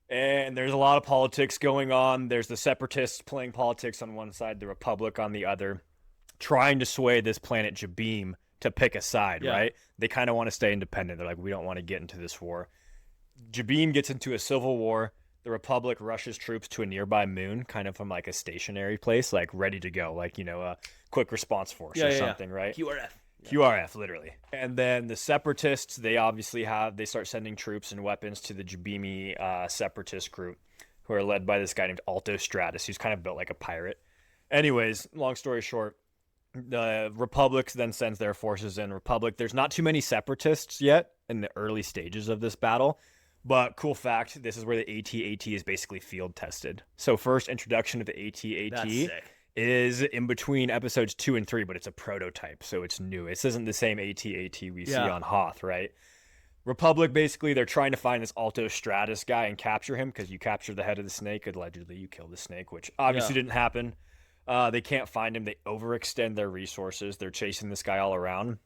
And there's a lot of politics going on. There's the Separatists playing politics on one side, the Republic on the other, trying to sway this planet Jabiim to pick a side, right? They kind of want to stay independent. They're like, we don't want to get into this war. Jabiim gets into a civil war. The Republic rushes troops to a nearby moon, kind of from like a stationary place, like ready to go, like, a quick response force or something, right? QRF. QRF, literally. And then the Separatists, they start sending troops and weapons to the Jabiimi Separatist group, who are led by this guy named Alto Stratus, who's kind of built like a pirate. Anyways, long story short, the Republic then sends their forces in. There's not too many Separatists yet in the early stages of this battle. But cool fact, this is where the AT-AT is basically field tested. So first introduction of the AT-AT is in between episodes 2 and 3, but it's a prototype, so it's new. This isn't the same AT-AT we see on Hoth, right? Republic, basically, they're trying to find this Alto Stratus guy and capture him, because you capture the head of the snake. Allegedly, you kill the snake, which obviously didn't happen. They can't find him. They overextend their resources. They're chasing this guy all around.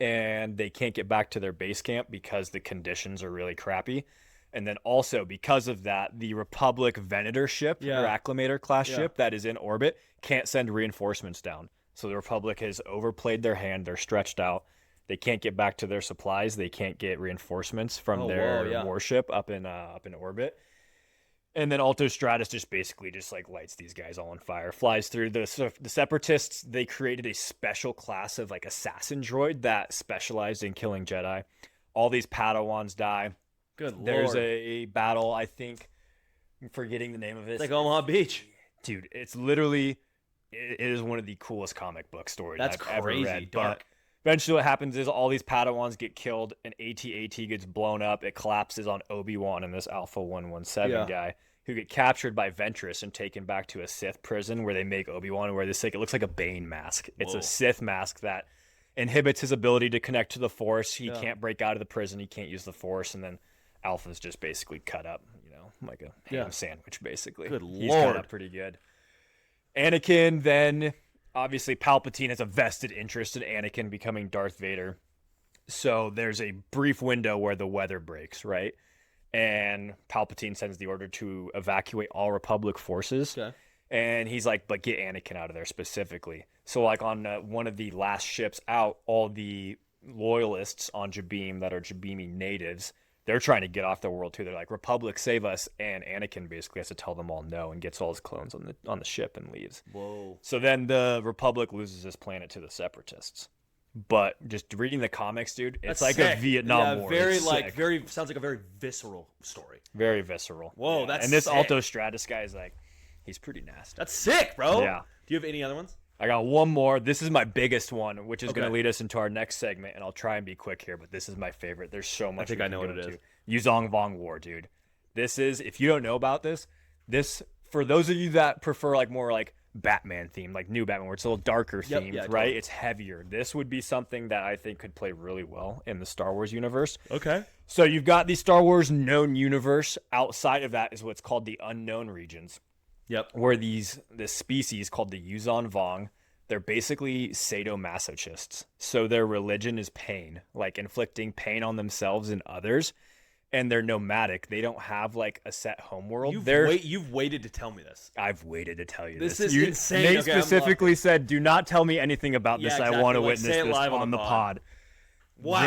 And they can't get back to their base camp because the conditions are really crappy. And then also because of that, the Republic Venator ship or Acclimator class ship that is in orbit can't send reinforcements down. So the Republic has overplayed their hand. They're stretched out. They can't get back to their supplies. They can't get reinforcements from their warship up in orbit. And then Alto Stratus just basically like lights these guys all on fire, flies through. The Separatists, they created a special class of like assassin droid that specialized in killing Jedi. All these Padawans die. Good lord. There's a battle, I think, I'm forgetting the name of it. It's like Omaha Beach. Dude, it's literally, it is one of the coolest comic book stories I've ever read. Dark. But eventually what happens is all these Padawans get killed, and AT-AT gets blown up. It collapses on Obi-Wan and this Alpha 117 guy, who get captured by Ventress and taken back to a Sith prison where they make Obi-Wan wear this, like, it looks like a Bane mask. It's a Sith mask that inhibits his ability to connect to the Force. He can't break out of the prison. He can't use the Force. And then Alpha's just basically cut up, like a ham sandwich, basically. Good lord. He's cut up pretty good. Anakin, then, obviously, Palpatine has a vested interest in Anakin becoming Darth Vader. So there's a brief window where the weather breaks, right? And Palpatine sends the order to evacuate all Republic forces. Okay. And he's like, but get Anakin out of there specifically. So like on one of the last ships out, all the loyalists on Jabiim that are Jabiimi natives, they're trying to get off the world too. They're like, Republic, save us. And Anakin basically has to tell them all no and gets all his clones on the ship and leaves. Whoa. So then the Republic loses this planet to the Separatists. But just reading the comics, dude, it's like a Vietnam War. Very sounds like a very visceral story. Very visceral. Whoa, that's and this sick. Alto Stratus guy is like, he's pretty nasty. That's sick, bro. Yeah. Do you have any other ones? I got one more. This is my biggest one, which is going to lead us into our next segment, and I'll try and be quick here, but this is my favorite. There's so much. I think I know what it is. Yuzong Vong War, dude. This is, if you don't know about this, for those of you that prefer like more like Batman theme, like new Batman, where it's a little darker themed, right? Totally. It's heavier. This would be something that I think could play really well in the Star Wars universe. Okay. So you've got the Star Wars known universe. Outside of that is what's called the unknown regions. Yep. Where this species called the Yuzon Vong, they're basically sadomasochists. So their religion is pain, like inflicting pain on themselves and others. And they're nomadic. They don't have like a set homeworld. You've waited to tell me this. I've waited to tell you this. This is insane. Nate specifically said, "Do not tell me anything about this. Exactly. I want to like, witness this on the pod." Wow.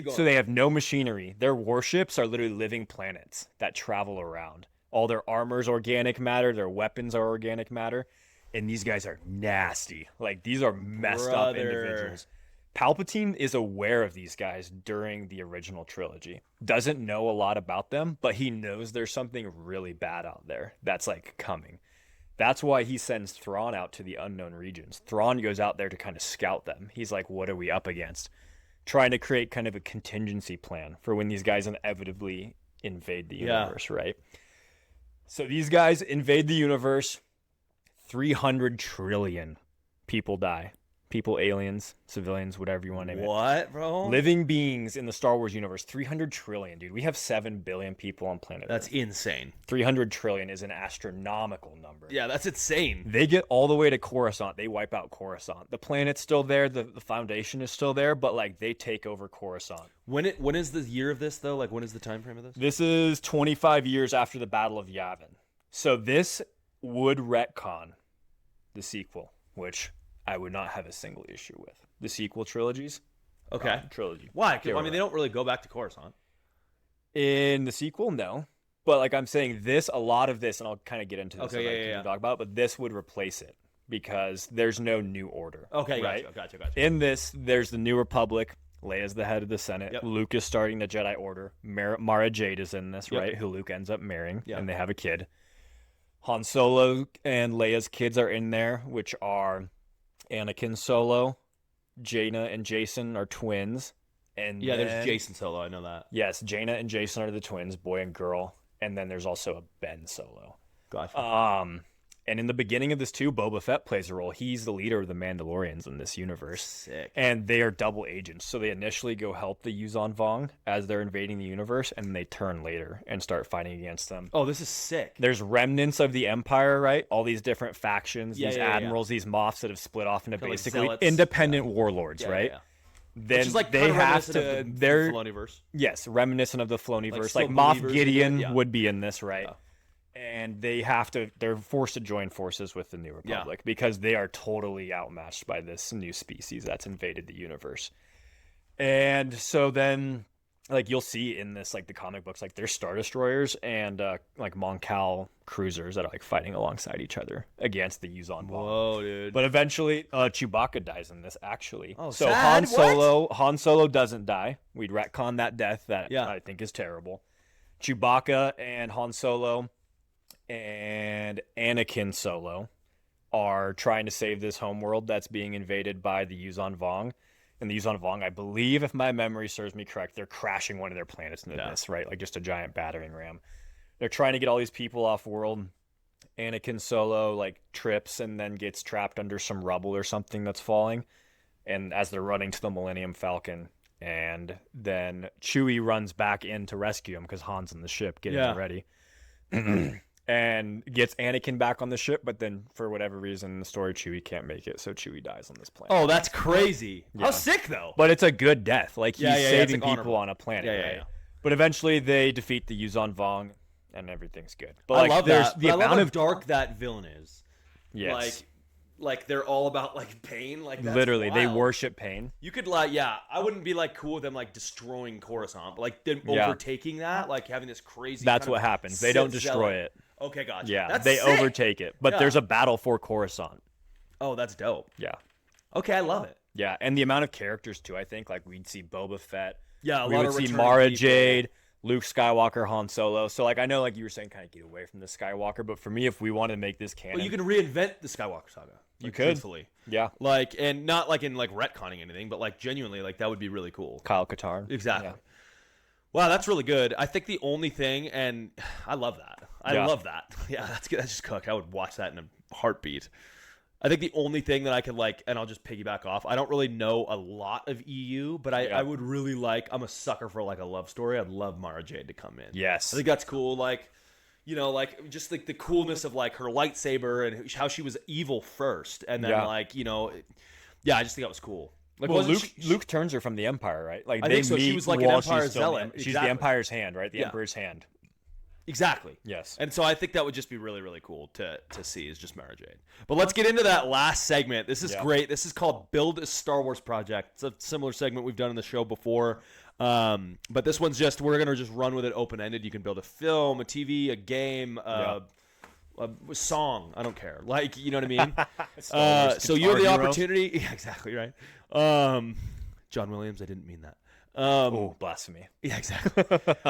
So they have no machinery. Their warships are literally living planets that travel around. All their armor's organic matter. Their weapons are organic matter. And these guys are nasty. Like, these are messed up individuals. Palpatine is aware of these guys during the original trilogy. Doesn't know a lot about them, but he knows there's something really bad out there that's like coming. That's why he sends Thrawn out to the unknown regions. Thrawn goes out there to kind of scout them. He's like, what are we up against? Trying to create kind of a contingency plan for when these guys inevitably invade the universe, right? So these guys invade the universe. 300 trillion people die. People, aliens, civilians, whatever you want to name it. What, bro? Living beings in the Star Wars universe. 300 trillion, dude. We have 7 billion people on planet That's Earth. insane. 300 trillion is an astronomical number. Yeah, that's insane. They get all the way to Coruscant. They wipe out Coruscant. The planet's still there. The foundation is still there, but like they take over Coruscant. When is the year of this though? Like when is the time frame of this? This is 25 years after the Battle of Yavin. So this would retcon the sequel, which I would not have a single issue with. The sequel trilogies. Okay. Trilogy. Why? I mean, they don't really go back to Coruscant. In the sequel, no. But like I'm saying, a lot of this, and I'll kind of get into this talk about, but this would replace it because there's no new order. Okay, right? Gotcha. In this, there's the New Republic. Leia's the head of the Senate. Yep. Luke is starting the Jedi Order. Mara Jade is in this, Yep. right? Who Luke ends up marrying, Yep. and they have a kid. Han Solo and Leia's kids are in there, which are Anakin Solo, Jaina and Jason are twins. And there's Jason Solo. I know that. Yes, Jaina and Jason are the twins, boy and girl. And then there's also a Ben Solo. Gotcha. And in the beginning of this too, Boba Fett plays a role. He's the leader of the Mandalorians in this universe. Sick. And they are double agents. So they initially go help the Yuzon Vong as they're invading the universe, and they turn later and start fighting against them. Oh, this is sick. There's remnants of the Empire, right? All these different factions, Yeah, these yeah, yeah. admirals, these Moffs that have split off into Kinda like basically zealots. independent warlords, right? Yeah. Then Which is like they kinda have reminiscent to. of the They're Filoniverse. yes, reminiscent of the Filoniverse. still Like Moff believers Gideon in it, yeah. would be in this, right? Yeah. And they have to. They're forced to join forces with the New Republic because they are totally outmatched by this new species that's invaded the universe. And so then, like you'll see in this, like the comic books, like there's Star Destroyers and like Mon Cal cruisers that are like fighting alongside each other against the Yuzon Vong. Whoa, dude. But eventually, Chewbacca dies in this. Actually, Oh, so sad? Han Solo doesn't die. We'd retcon that death. That I think is terrible. Chewbacca and Han Solo and Anakin Solo are trying to save this homeworld that's being invaded by the Yuzon Vong. And the Yuzon Vong, I believe, if my memory serves me correct, they're crashing one of their planets into this, right? Like just a giant battering ram. They're trying to get all these people off world. Anakin Solo like trips and then gets trapped under some rubble or something that's falling. And as they're running to the Millennium Falcon, and then Chewie runs back in to rescue him because Han's in the ship getting ready. And gets Anakin back on the ship, but then for whatever reason in the story, Chewie can't make it, so Chewie dies on this planet. Oh, that's crazy. Yeah. How sick though. But it's a good death. Like he's saving it's, like, people honorable. on a planet, Yeah. right? But eventually they defeat the Yuzon Vong, and everything's good. But I like, love there's that. the But I amount love how of dark that villain is. yes, Like they're all about like pain. Like that's literally they wild. worship pain. You could like, I wouldn't be like cool with them like destroying Coruscant, but like them overtaking that, like having this crazy. That's kind what of happens. They don't Sith destroy zealot. it. Okay, gotcha. Yeah, that's they sick. overtake it. But Yeah. there's a battle for Coruscant. Oh, that's dope. Yeah. Okay, I love it. Yeah, and the amount of characters too. I think like we'd see Boba Fett. Yeah, we lot would of see returning Mara people. Jade, Luke Skywalker, Han Solo. So like I know like you were saying, kind of get away from the Skywalker, but for me, if we want to make this canon, Well, you can reinvent the Skywalker saga. You like, could. truthfully. yeah, Like, and not like in like retconning anything, but like genuinely, like that would be really cool. Kyle Katarn. Exactly. Yeah. Wow, that's really good. I think the only thing, and I love that. I Yeah. love that. Yeah, that's good. That's just cooked. I would watch that in a heartbeat. I think the only thing that I could like, and I'll just piggyback off. I don't really know a lot of EU, but I would really like. I'm a sucker for like a love story. I'd love Mara Jade to come in. Yes. I think that's cool. Like, you know, like just like the coolness of like her lightsaber and how she was evil first, and then like I just think that was cool. Like, Well, wasn't Luke turns her from the Empire, right? Like I they think so. She meet was like an while Empire she's still in the zealot. She's Exactly. the Empire's hand, right? The Yeah. Emperor's hand. Exactly. Yes. And so I think that would just be really, really cool to see is just Mara Jade. But let's get into that last segment. This is great. This is called Build a Star Wars Project. It's a similar segment we've done in the show before. But this one's just, we're going to just run with it open-ended. You can build a film, a TV, a game, a song. I don't care. Like, you know what I mean? So you have the opportunity. Yeah, exactly, right. John Williams, I didn't mean that. Blasphemy. Yeah, exactly.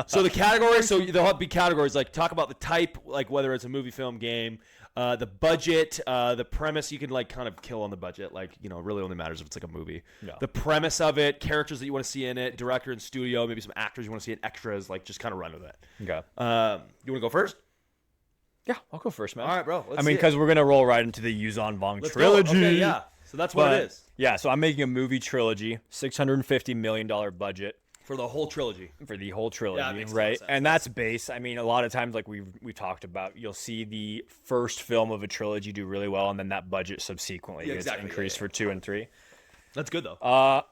So the categories, so there'll be categories like talk about the type, like whether it's a movie, film, game, The budget, the premise, you can like kind of kill on the budget. Like, you know, it really only matters if it's like a movie. Yeah. The premise of it, characters that you want to see in it, director and studio, maybe some actors you want to see in extras. Like, just kind of run with it. Okay. You want to go first? Yeah, I'll go first, man. All right, bro. I mean, because we're gonna roll right into the Yuzhan Vong Let's trilogy. go. Okay, yeah. So that's what it is Yeah, so I'm making a movie trilogy, $650 million budget. for the whole trilogy. For the whole trilogy, Yeah, that makes a lot of right? sense. And that's base. I mean, a lot of times, like we talked about, you'll see the first film of a trilogy do really well, and then that budget subsequently gets increased for 2 and 3. That's good though.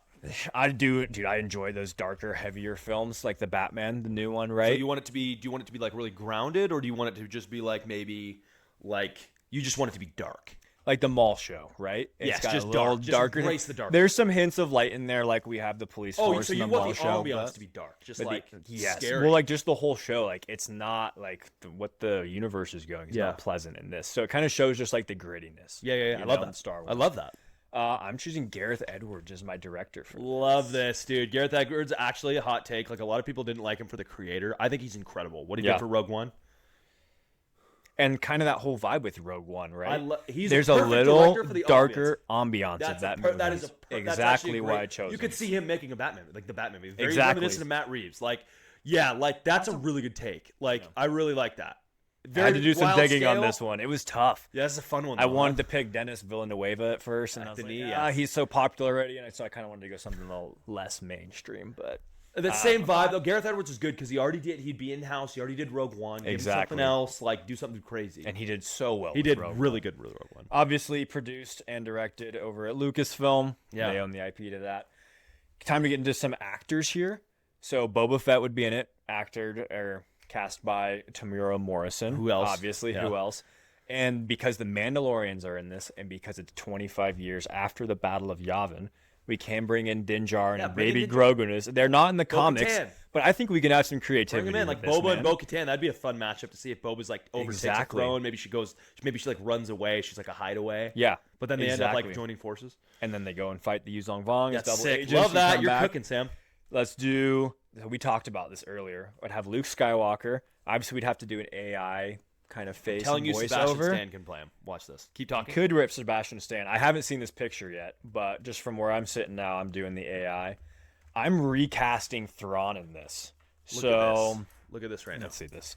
I do, dude. I enjoy those darker, heavier films, like the Batman, the new one, right? So you want it to be? Do you want it to be like really grounded, or do you want it to just be like maybe like you just want it to be dark? Like the mall show, right? Yes, got just a little dark. Just darker. embrace the dark. There's some hints of light in there, like we have the police force So in you the mall want the show. ambiance to be dark, just but like yes, scary. well, like just the whole show, like it's not like what the universe is going is Yeah. not pleasant in this. So it kind of shows just like the grittiness. Yeah. you I know, love in that. Star Wars. I love that. I'm choosing Gareth Edwards as my director for Love this, dude. Gareth Edwards, actually a hot take. Like a lot of people didn't like him for the creator. I think he's incredible. What he did for Rogue One. and kind of that whole vibe with Rogue One, right? There's a little darker ambiance of that movie. That is exactly why I chose You him. could see him making a Batman, like the Batman movie. Very Exactly. reminiscent of Matt Reeves. Like, yeah, like that's a really good take. Like, I really like that. I had to do some wild digging on scale. this one. It was tough. Yeah, that's a fun one. I though, wanted to pick Dennis Villanueva at first, and I was like, Anthony, yeah, yes. he's so popular already, and so I kind of wanted to go something a little less mainstream. But That same vibe though. Gareth Edwards is good because he'd be in house. He already did Rogue One. Give him Exactly. something else, like do something crazy. and he did so well. He with did Rogue really One. good with Rogue One. Obviously produced and directed over at Lucasfilm. Yeah. They own the IP to that. Time to get into some actors here. So Boba Fett would be in it, acted or cast by Tamura Morrison. Who else? Obviously, Yeah. who else? And because the Mandalorians are in this, and because it's 25 years after the Battle of Yavin, we can bring in Din Djarin and bring in Baby Din Grogu. They're not in the comics, Bo-Katan. but I think we can have some Bring creativity. him in, with like this, Boba man. and Bo-Katan. That'd be a fun matchup to see if Boba's like overtakes the Exactly. throne. Maybe she like runs away. She's like a hideaway. Yeah, But then they end up exactly. like joining forces. And then they go and fight the Yuzong Vong. as That's double sick. agents. Love She that. come You're back. cooking, Sam. Let's do. We talked about this earlier. I'd have Luke Skywalker. Obviously, we'd have to do an AI kind of face Telling and you, Sebastian voiceover. Stan can play him. Watch this. Keep talking. Could rip Sebastian Stan. I haven't seen this picture yet, but just from where I'm sitting now, I'm doing the AI. I'm recasting Thrawn in this. Look at this right now. Let's see this.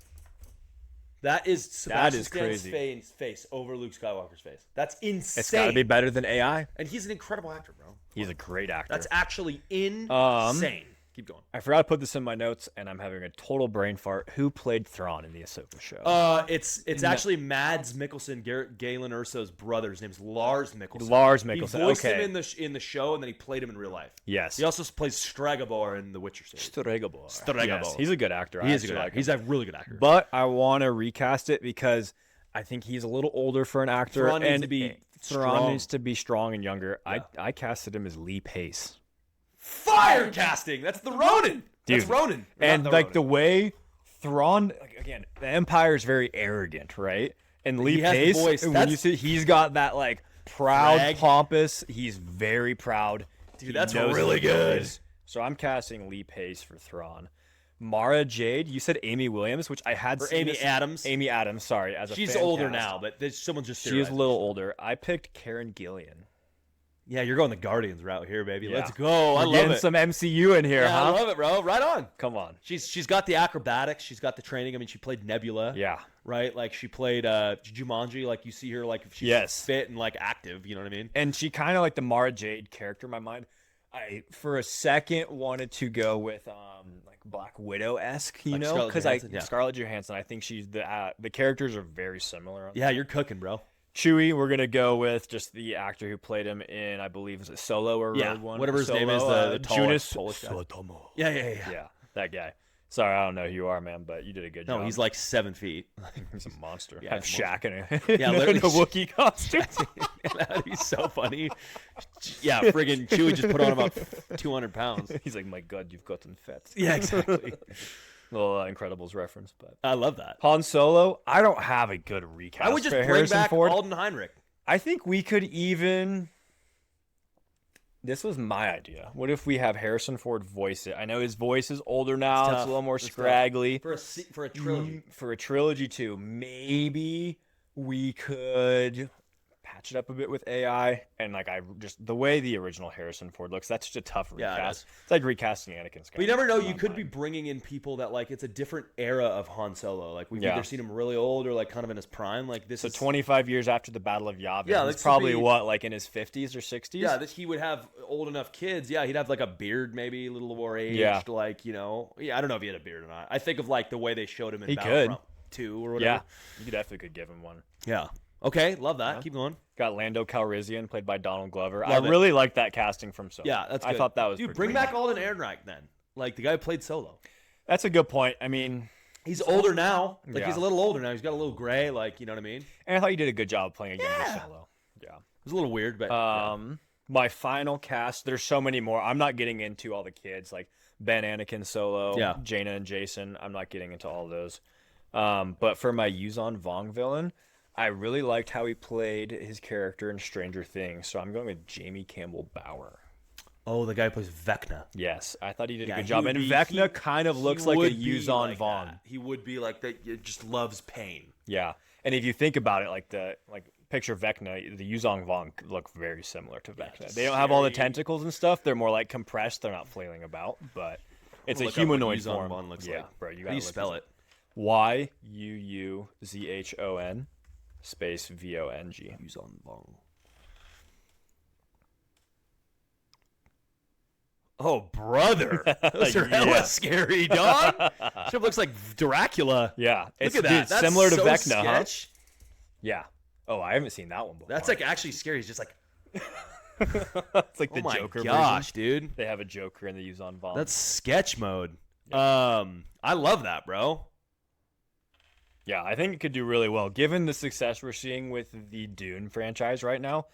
That is Sebastian Stan's crazy. face over Luke Skywalker's face. That's insane. It's got to be better than AI. And he's an incredible actor, bro. He's a great actor. That's actually insane. Keep going. I forgot to put this in my notes, and I'm having a total brain fart. Who played Thrawn in the Ahsoka show? It's actually Mads Mikkelsen, Galen Erso's brother. His name's Lars Mikkelsen. Lars Mikkelsen, He voiced okay. him in the show, and then he played him in real life. Yes. He also plays Stregobor in the Witcher series. Stregobor. Yes, he's a good actor. He is a good actor. He's a really good actor. But I want to recast it because I think he's a little older for an actor. Thrawn needs and to be Thrawn strong. needs to be strong and younger. Yeah. I casted him as Lee Pace. Fire casting. That's the Ronin. Dude. That's Ronin. And Not like Ronin. the way Thrawn, again, the Empire is very arrogant, right? And Lee He has the Pace, voice. when That's- you see, he's got that like proud, Brag. pompous. He's very proud. Dude, He that's knows really what he good. is. So I'm casting Lee Pace for Thrawn. Mara Jade, you said Amy Williams, which I had Or seen Amy this- Adams. Amy Adams, sorry. As a She's fan older cast. now, but someone just She is theorized a little it. older. I picked Karen Gillian. Yeah, you're going the Guardians route here, baby. Yeah. Let's go. I We're love getting it. some MCU in here, Yeah, huh? I love it, bro. Right on. Come on. She's got the acrobatics. She's got the training. I mean, she played Nebula. Yeah. Right? Like she played Jumanji. Like you see her like if she's Yes. fit and like active. You know what I mean? And she kind of like the Mara Jade character in my mind. I for a second wanted to go with like Black Widow esque, you Like know, Scarlett because Johansson, yeah. Scarlett Johansson. I think she's the characters are very similar. Yeah, you're cooking, bro. Chewie, we're gonna go with just the actor who played him in, I believe, was it Solo or Yeah, Rogue One? whatever his name is, Solo, the Junis tallest guy. Suotamo. Yeah. Yeah, that guy. Sorry, I don't know who you are, man, but you did a good job. No, he's like 7 feet. he's a monster. Yeah, Have he's a Shaq in a, Yeah, in a literally. Wookiee costume. That'd be so funny. Yeah, friggin' Chewie just put on about 200 pounds. He's like, my God, you've gotten fat. Yeah, exactly. Little Incredibles reference, but I love that. Han Solo, I don't have a good recast. I would just for bring Harrison back Ford. Alden Heinrich. I think we could even. This was my idea. What if we have Harrison Ford voice it? I know his voice is older now. It's tough. a little more It's tough. scraggly. For a trilogy. For a trilogy too, maybe we could patch it up a bit with AI, and like the way the original Harrison Ford looks, that's just a tough Yeah, it recast. is. It's like recasting Anakin Skywalker. But you never know. You Not could mine. be bringing in people that like it's a different era of Han Solo. Like we've Yeah. either seen him really old or like kind of in his prime. Like this So is 25 years after the Battle of Yavin, Yeah, he's this could probably be- like in his 50s or 60s. yeah. That he would have old enough kids. Yeah, he'd have like a beard, maybe a little more aged. Yeah. Like I don't know if he had a beard or not. I think of like the way they showed him in He could. Battlefront 2 or whatever. Yeah, you definitely could give him one. Yeah. Okay, love that. Keep going. Got Lando Calrissian, played by Donald Glover. Love I it. really like that casting from Solo. Yeah, that's good. I thought that was dude. pretty Bring good. back Alden Ehrenreich then. Like the guy who played Solo. That's a good point. I mean, He's older now. Like Yeah. he's a little older now. He's got a little gray. Like you know what I mean? It and I thought you did a good job playing a younger Yeah. Solo. Yeah. was a little weird, but My final cast, there's so many more. I'm not getting into all the kids, like Ben, Anakin, Solo, Yeah. Jaina, and Jason. I'm not getting into all those. But for my Yuzon Vong villain, I really liked how he played his character in Stranger Things. So I'm going with Jamie Campbell Bower. oh, the guy who plays Vecna. Yes, I thought he did a Yeah, good he job. would And be- Vecna he- kind of he looks like a would be Yuzon like Vong. that. He would be like that. It just loves pain. Yeah. And if you think about it, like picture Vecna, the Yuzong Vong look very similar to Vecna. just They don't have all the scary. tentacles and stuff. They're more like compressed. They're not flailing about, but it's a Look up what humanoid Yuzon form. Vong looks yeah, like. bro, you How gotta do you look spell this it? up. Yuuzhon space Vong. Yuzon Vong. Oh, brother. Those are hella Yeah. scary, dog. Shit looks like Dracula. Yeah, it's Look at that. dude, That's similar to so Vecna, huh? sketch. Yeah. Oh, I haven't seen that one before. That's like actually scary. It's just like, it's like oh the my Joker gosh, version. dude. They have a Joker in the Yuzon Vong. That's sketch mode. I love that, bro. Yeah, I think it could do really well. Given the success we're seeing with the Dune franchise right now,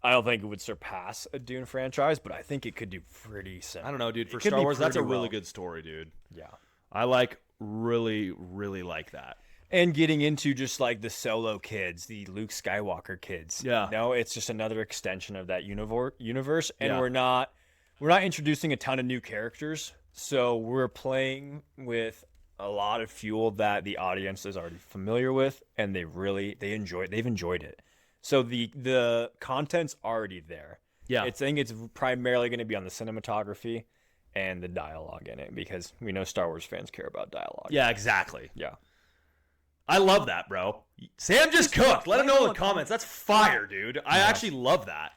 I don't think it would surpass a Dune franchise, but I think it could do pretty similar. I don't know, dude. For It could Star be Wars, that's a pretty really well. good story, dude. Yeah. I like really like that. And getting into just like the Solo kids, the Luke Skywalker kids. Yeah. No, it's just another extension of that universe, and Yeah. we're not introducing a ton of new characters, so we're playing with a lot of fuel that the audience is already familiar with, and they've enjoyed it. So the content's already there. Yeah. I think it's primarily going to be on the cinematography and the dialogue in it, because we know Star Wars fans care about dialogue. Yeah, exactly. Yeah. I love that, bro. Sam just cooked. Let him know in the comments. That's fire, dude. I actually love that.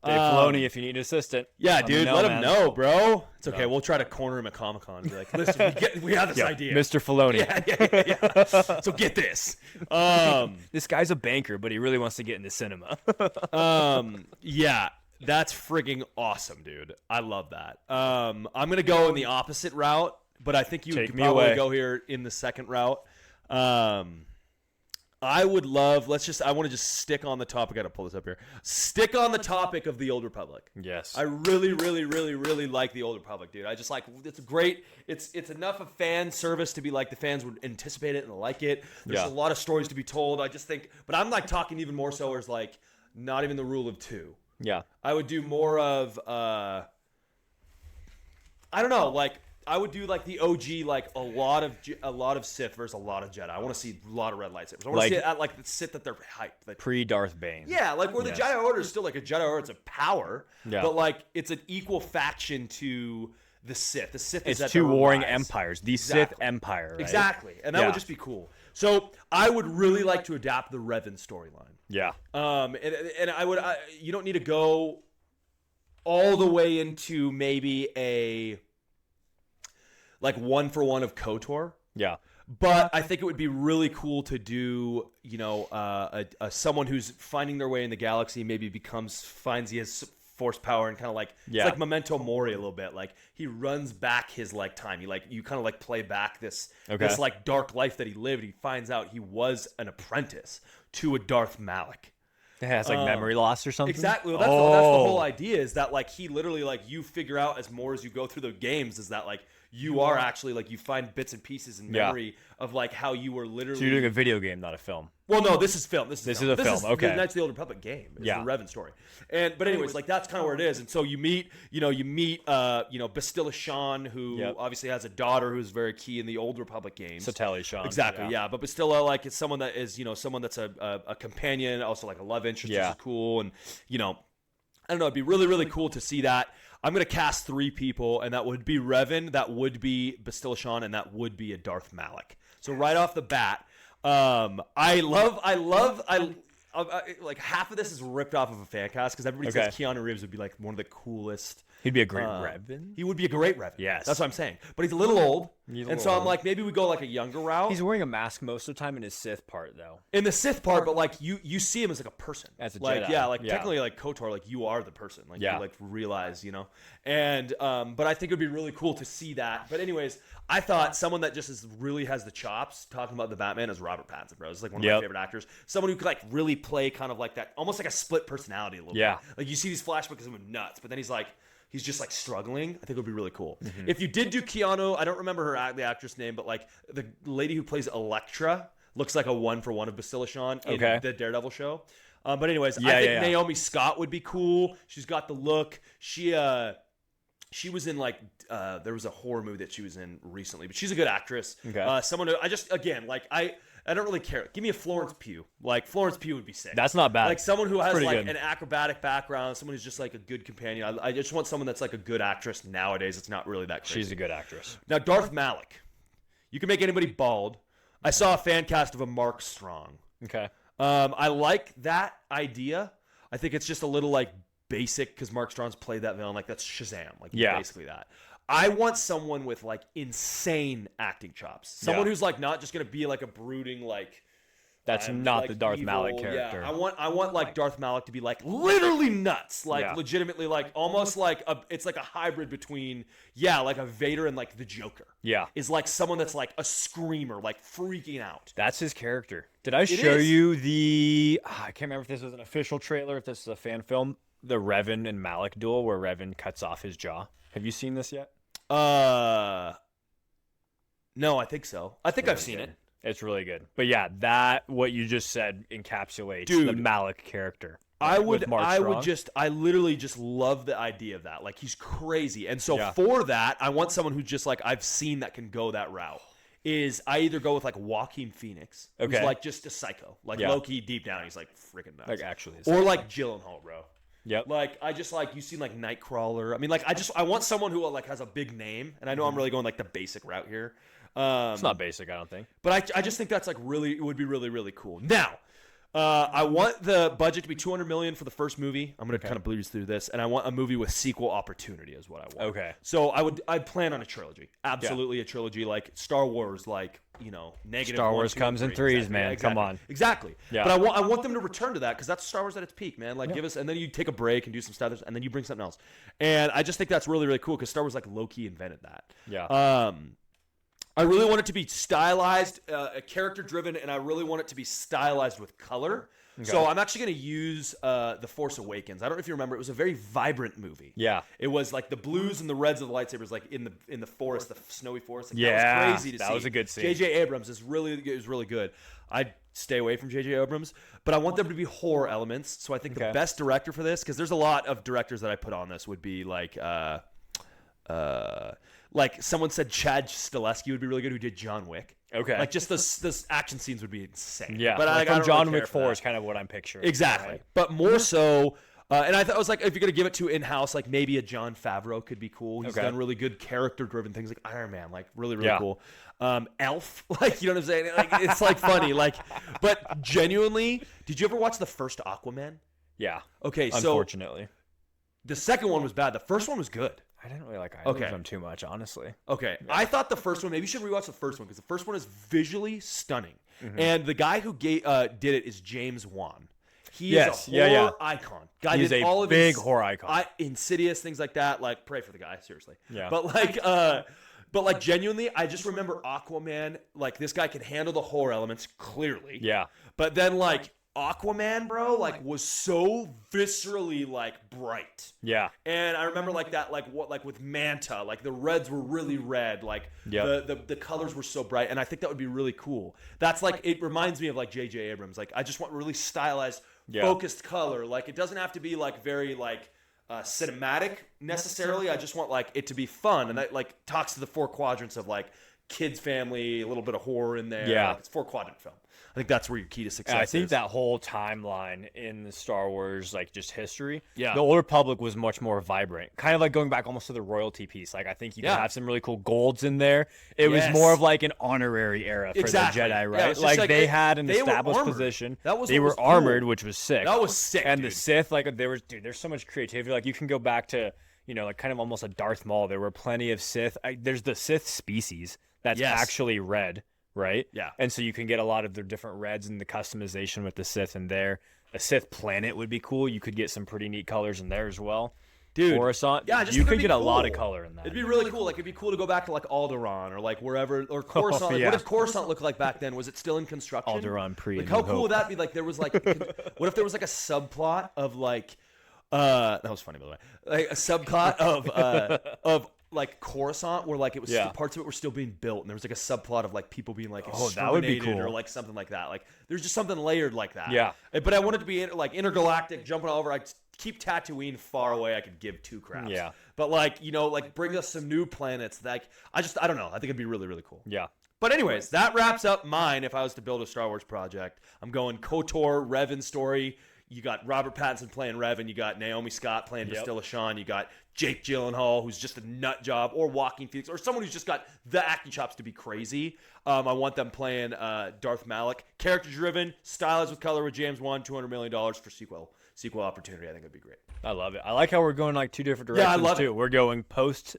Dave Filoni, if you need an assistant. Yeah, let me dude. know, Let him man. know, bro. It's okay. We'll try to corner him at Comic-Con. Be like, listen, we have this Yeah, idea. Mr. Filoni. Yeah. So get this. This guy's a banker, but he really wants to get into cinema. Yeah, that's frigging awesome, dude. I love that. I'm gonna go in the opposite route, but I think you Take could me probably away. go here in the second route. I would love. I want to just stick on the topic. I gotta pull this up here. Stick on the topic of the Old Republic. Yes. I really like the Old Republic, dude. I just like it's great. It's enough of fan service to be like the fans would anticipate it and like it. There's Yeah. a lot of stories to be told. I just think, but I'm like talking even more so as like not even the rule of two. Yeah. I would do more of I don't know, like I would do like the OG, like a lot of Sith versus a lot of Jedi. I want to see a lot of red lightsabers. I want to see it at like the Sith that they're hyped. Like, Pre-Darth Bane. yeah, like where Yes. the Jedi Order is still like a Jedi Order, it's a power, Yeah. but like it's an equal faction to the Sith. The Sith is It's at two their warring rise. empires. The Exactly. Sith Empire, right? Exactly, and that Yeah. would just be cool. So I would really like to adapt the Revan storyline. Yeah. And I would you don't need to go all the way into maybe a like 1-for-1 of KOTOR. Yeah. But I think it would be really cool to do, someone who's finding their way in the galaxy, maybe finds he has force power and kind of like Yeah. it's like Memento Mori a little bit. Like he runs back his like time. You kind of like play back this like dark life that he lived. He finds out he was an apprentice to a Darth Malik. It has like memory loss or something. Exactly. Well, that's the whole idea is that like he literally like you figure out as more as you go through the games is that like you are actually like you find bits and pieces in memory of like how you were literally. So you're doing a video game, not a film. Well, no, this is film. This is a film. Okay. The Knights of the Old Republic game. It's the Revan story. But anyways, like that's kind of where it is. And so you meet Bastilla Shan, who obviously has a daughter who's very key in the Old Republic games. Sateli Shan. Exactly. Yeah. But Bastilla, like, is someone that is, someone that's a companion, also like a love interest, which is cool. And I don't know. It'd be really, really cool to see that. I'm gonna cast 3 people, and that would be Revan, that would be Bastilla Shan, and that would be a Darth Malak. So right off the bat. I like half of this is ripped off of a fan cast because everybody says Keanu Reeves would be like one of the coolest. He'd be a great Revan. He would be a great Revan. Yes, that's what I'm saying. But he's a little old, so I'm like, maybe we go like a younger route. He's wearing a mask most of the time in his Sith part, though. In the Sith part, but like you see him as like a person, as a like Jedi. Technically like KOTOR, like you are the person, like you like realize, and but I think it'd be really cool to see that. But anyways, I thought someone that just really has the chops talking about the Batman is Robert Pattinson, bro. It's like one of my favorite actors. Someone who could like really play kind of like that, almost like a split personality a little bit. Like you see these flashbacks of him nuts, but then he's just like struggling. I think it would be really cool. Mm-hmm. If you did do Keanu, I don't remember the actress name, but like the lady who plays Elektra looks like a 1-for-1 of Bastilla Shan in the Daredevil show. But anyways, I think Naomi Scott would be cool. She's got the look. She was in like there was a horror movie that she was in recently, but she's a good actress. Someone who I don't really care. Give me a Florence Pugh. Like Florence Pugh would be sick. That's not bad. Like someone who has like an acrobatic background, someone who's just like a good companion. I just want someone that's like a good actress nowadays. It's not really that crazy. She's a good actress. Now Darth Malak, you can make anybody bald. I saw a fan cast of a Mark Strong. Okay. I like that idea. I think it's just a little like basic because Mark Strong's played that villain. Like that's Shazam. Like basically that. I want someone with like insane acting chops. Someone who's like not just gonna be like a brooding like. That's not like the Darth Malak character. Yeah, I want like Darth Malak to be like literally nuts, like legitimately like almost like it's like a hybrid between like a Vader and like the Joker. Yeah, is like someone that's like a screamer, like freaking out. That's his character. Did I show you the? I can't remember if this was an official trailer, if this is a fan film. The Revan and Malak duel where Revan cuts off his jaw. Have you seen this yet? No, I think so. I think I've seen it. It's really good. But yeah, that what you just said encapsulates the Malak character. I literally just love the idea of that. Like he's crazy. And so for that, I want someone who just like I've seen that can go that route. I either go with like Joaquin Phoenix, who's like just a psycho. Like low-key deep down, he's like freaking nuts. Like actually. Or like Gyllenhaal, bro. Yep. Like I just like you've seen like Nightcrawler. I mean like I want someone who like has a big name, and I know I'm really going like the basic route here. It's not basic, I don't think. But I just think that's like really it would be really really cool. Now, I want the budget to be $200 million for the first movie. I'm gonna kind of breeze through this, and I want a movie with sequel opportunity is what I want. Okay. So I'd plan on a trilogy, absolutely a trilogy like Star Wars, like negative. Star Wars comes in threes, man. Exactly. Come on. Exactly. Yeah. But I want them to return to that because that's Star Wars at its peak, man. Like give us, and then you take a break and do some stuff, and then you bring something else. And I just think that's really really cool because Star Wars like low key invented that. Yeah. I really want it to be stylized, character driven, and I really want it to be stylized with color. Okay. So I'm actually going to use The Force Awakens. I don't know if you remember, it was a very vibrant movie. Yeah. It was like the blues and the reds of the lightsabers, like in the forest, the snowy forest. Like, that was crazy to see. That was a good scene. J.J. Abrams is really good. I'd stay away from J.J. Abrams, but I want them to be horror elements. So I think the best director for this, because there's a lot of directors that I put on this, would be like someone said Chad Stahelski would be really good, who did John Wick. Okay. Like just this action scenes would be insane. Yeah. But like from John Wick 4 is kind of what I'm picturing. Exactly. Right? But more so, and I thought it was like if you're gonna give it to in-house, like maybe a Jon Favreau could be cool. He's done really good character-driven things like Iron Man, like really cool. Elf, like you know what I'm saying? Like it's like funny, like. But genuinely, did you ever watch the first Aquaman? Yeah. Okay. So unfortunately, the second one was bad. The first one was good. I didn't really like either of them too much, honestly. Okay. Yeah. I thought the first one, maybe you should rewatch the first one because the first one is visually stunning. Mm-hmm. And the guy who did it is James Wan. He is a horror icon. Guy He's did a all of big horror icon. Insidious, things like that. Like, pray for the guy, seriously. Yeah. But like genuinely, I just remember Aquaman, like this guy can handle the horror elements clearly. Yeah. But then like Aquaman, bro, like was so viscerally like bright. Yeah. And I remember like that, like with Manta, like the reds were really red, like the colors were so bright, and I think that would be really cool. That's like, it reminds me of like J.J. Abrams. Like I just want really stylized, focused color. Like it doesn't have to be like very like cinematic necessarily. I just want like it to be fun, and that like talks to the 4 quadrants of like kids, family, a little bit of horror in there. Yeah, like, it's 4-quadrant film. I think that's where your key to success is. I think that whole timeline in the Star Wars, like just history, the Old Republic was much more vibrant. Kind of like going back almost to the royalty piece. Like I think you can have some really cool golds in there. It was more of like an honorary era for the Jedi, right? Yeah, like they had an established position. They were armored, which was sick. That was sick. And the Sith, like there's so much creativity. Like you can go back to, like kind of almost a Darth Maul. There were plenty of Sith. There's the Sith species that's actually red. Right? Yeah. And so you can get a lot of the different reds and the customization with the Sith in there. A Sith planet would be cool. You could get some pretty neat colors in there as well. Dude. Coruscant. Yeah, just you could get cool. a lot of color in that. It'd be really cool. Like it'd be cool to go back to like Alderaan or like wherever, or Coruscant. Like, what did Coruscant look like back then? Was it still in construction? Alderaan pre. Like how cool would that be? Like there was like, what if there was like a subplot of like, that was funny by the way, like a subplot of like Coruscant, where like it was parts of it were still being built, and there was like a subplot of like people being like that would be cool, or like something like that. Like there's just something layered like that. Yeah. But I want it to be like intergalactic, jumping all over. I keep Tatooine far away. I could give 2 craps. Yeah. But like like bring us some new planets. Like I don't know. I think it'd be really really cool. Yeah. But anyways, that wraps up mine. If I was to build a Star Wars project, I'm going KOTOR, Revan story. You got Robert Pattinson playing Revan. You got Naomi Scott playing Bastilla Shawn. You got Jake Gyllenhaal, who's just a nut job, or Joaquin Phoenix, or someone who's just got the acting chops to be crazy. I want them playing Darth Malak. Character-driven, stylized with color with James Wan, $200 million for sequel opportunity. I think it'd be great. I love it. I like how we're going like 2 different directions I love too. it. We're going post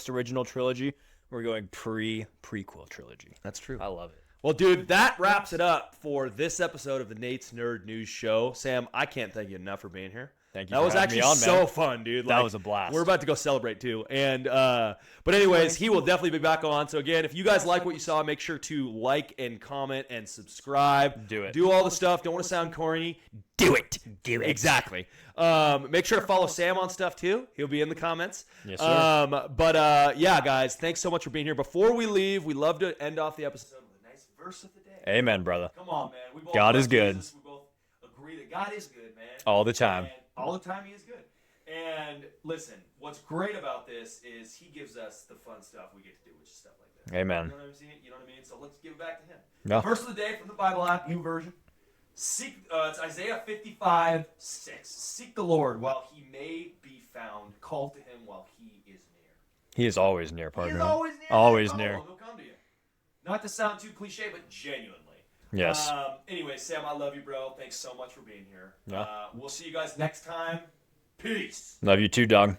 original trilogy. We're going prequel trilogy. That's true. I love it. Well, dude, that wraps it up for this episode of the Nate's Nerd News Show. Sam, I can't thank you enough for being here. Thank you. That was having actually me on, so man. fun, dude. That was a blast. We're about to go celebrate too. And but anyways, he will definitely be back on. So again, if you guys like what you saw, make sure to like and comment and subscribe. Do it. Do all the stuff. Don't want to sound corny. Do it. Do it. Exactly. Make sure to follow Sam on stuff too. He'll be in the comments. Yes, sir. But yeah, guys, thanks so much for being here. Before we leave, we love to end off the episode with a nice verse of the day. Amen, brother. Come on, man. We both God love is good. Jesus. We both agree that God is good, man. All the time. And all the time he is good. And listen, what's great about this is he gives us the fun stuff we get to do, which is stuff like this. Amen. You know what I'm saying? You know what I mean? So let's give it back to him. No. Verse of the day from the Bible app, new version. It's Isaiah 55:6. Seek the Lord while he may be found. Call to him while he is near. He is always near, partner. He is always near. Always near. He'll come to you. Not to sound too cliche, but genuinely. Yes. Anyway, Sam, I love you, bro. Thanks so much for being here. Yeah. We'll see you guys next time. Peace. Love you too, dog.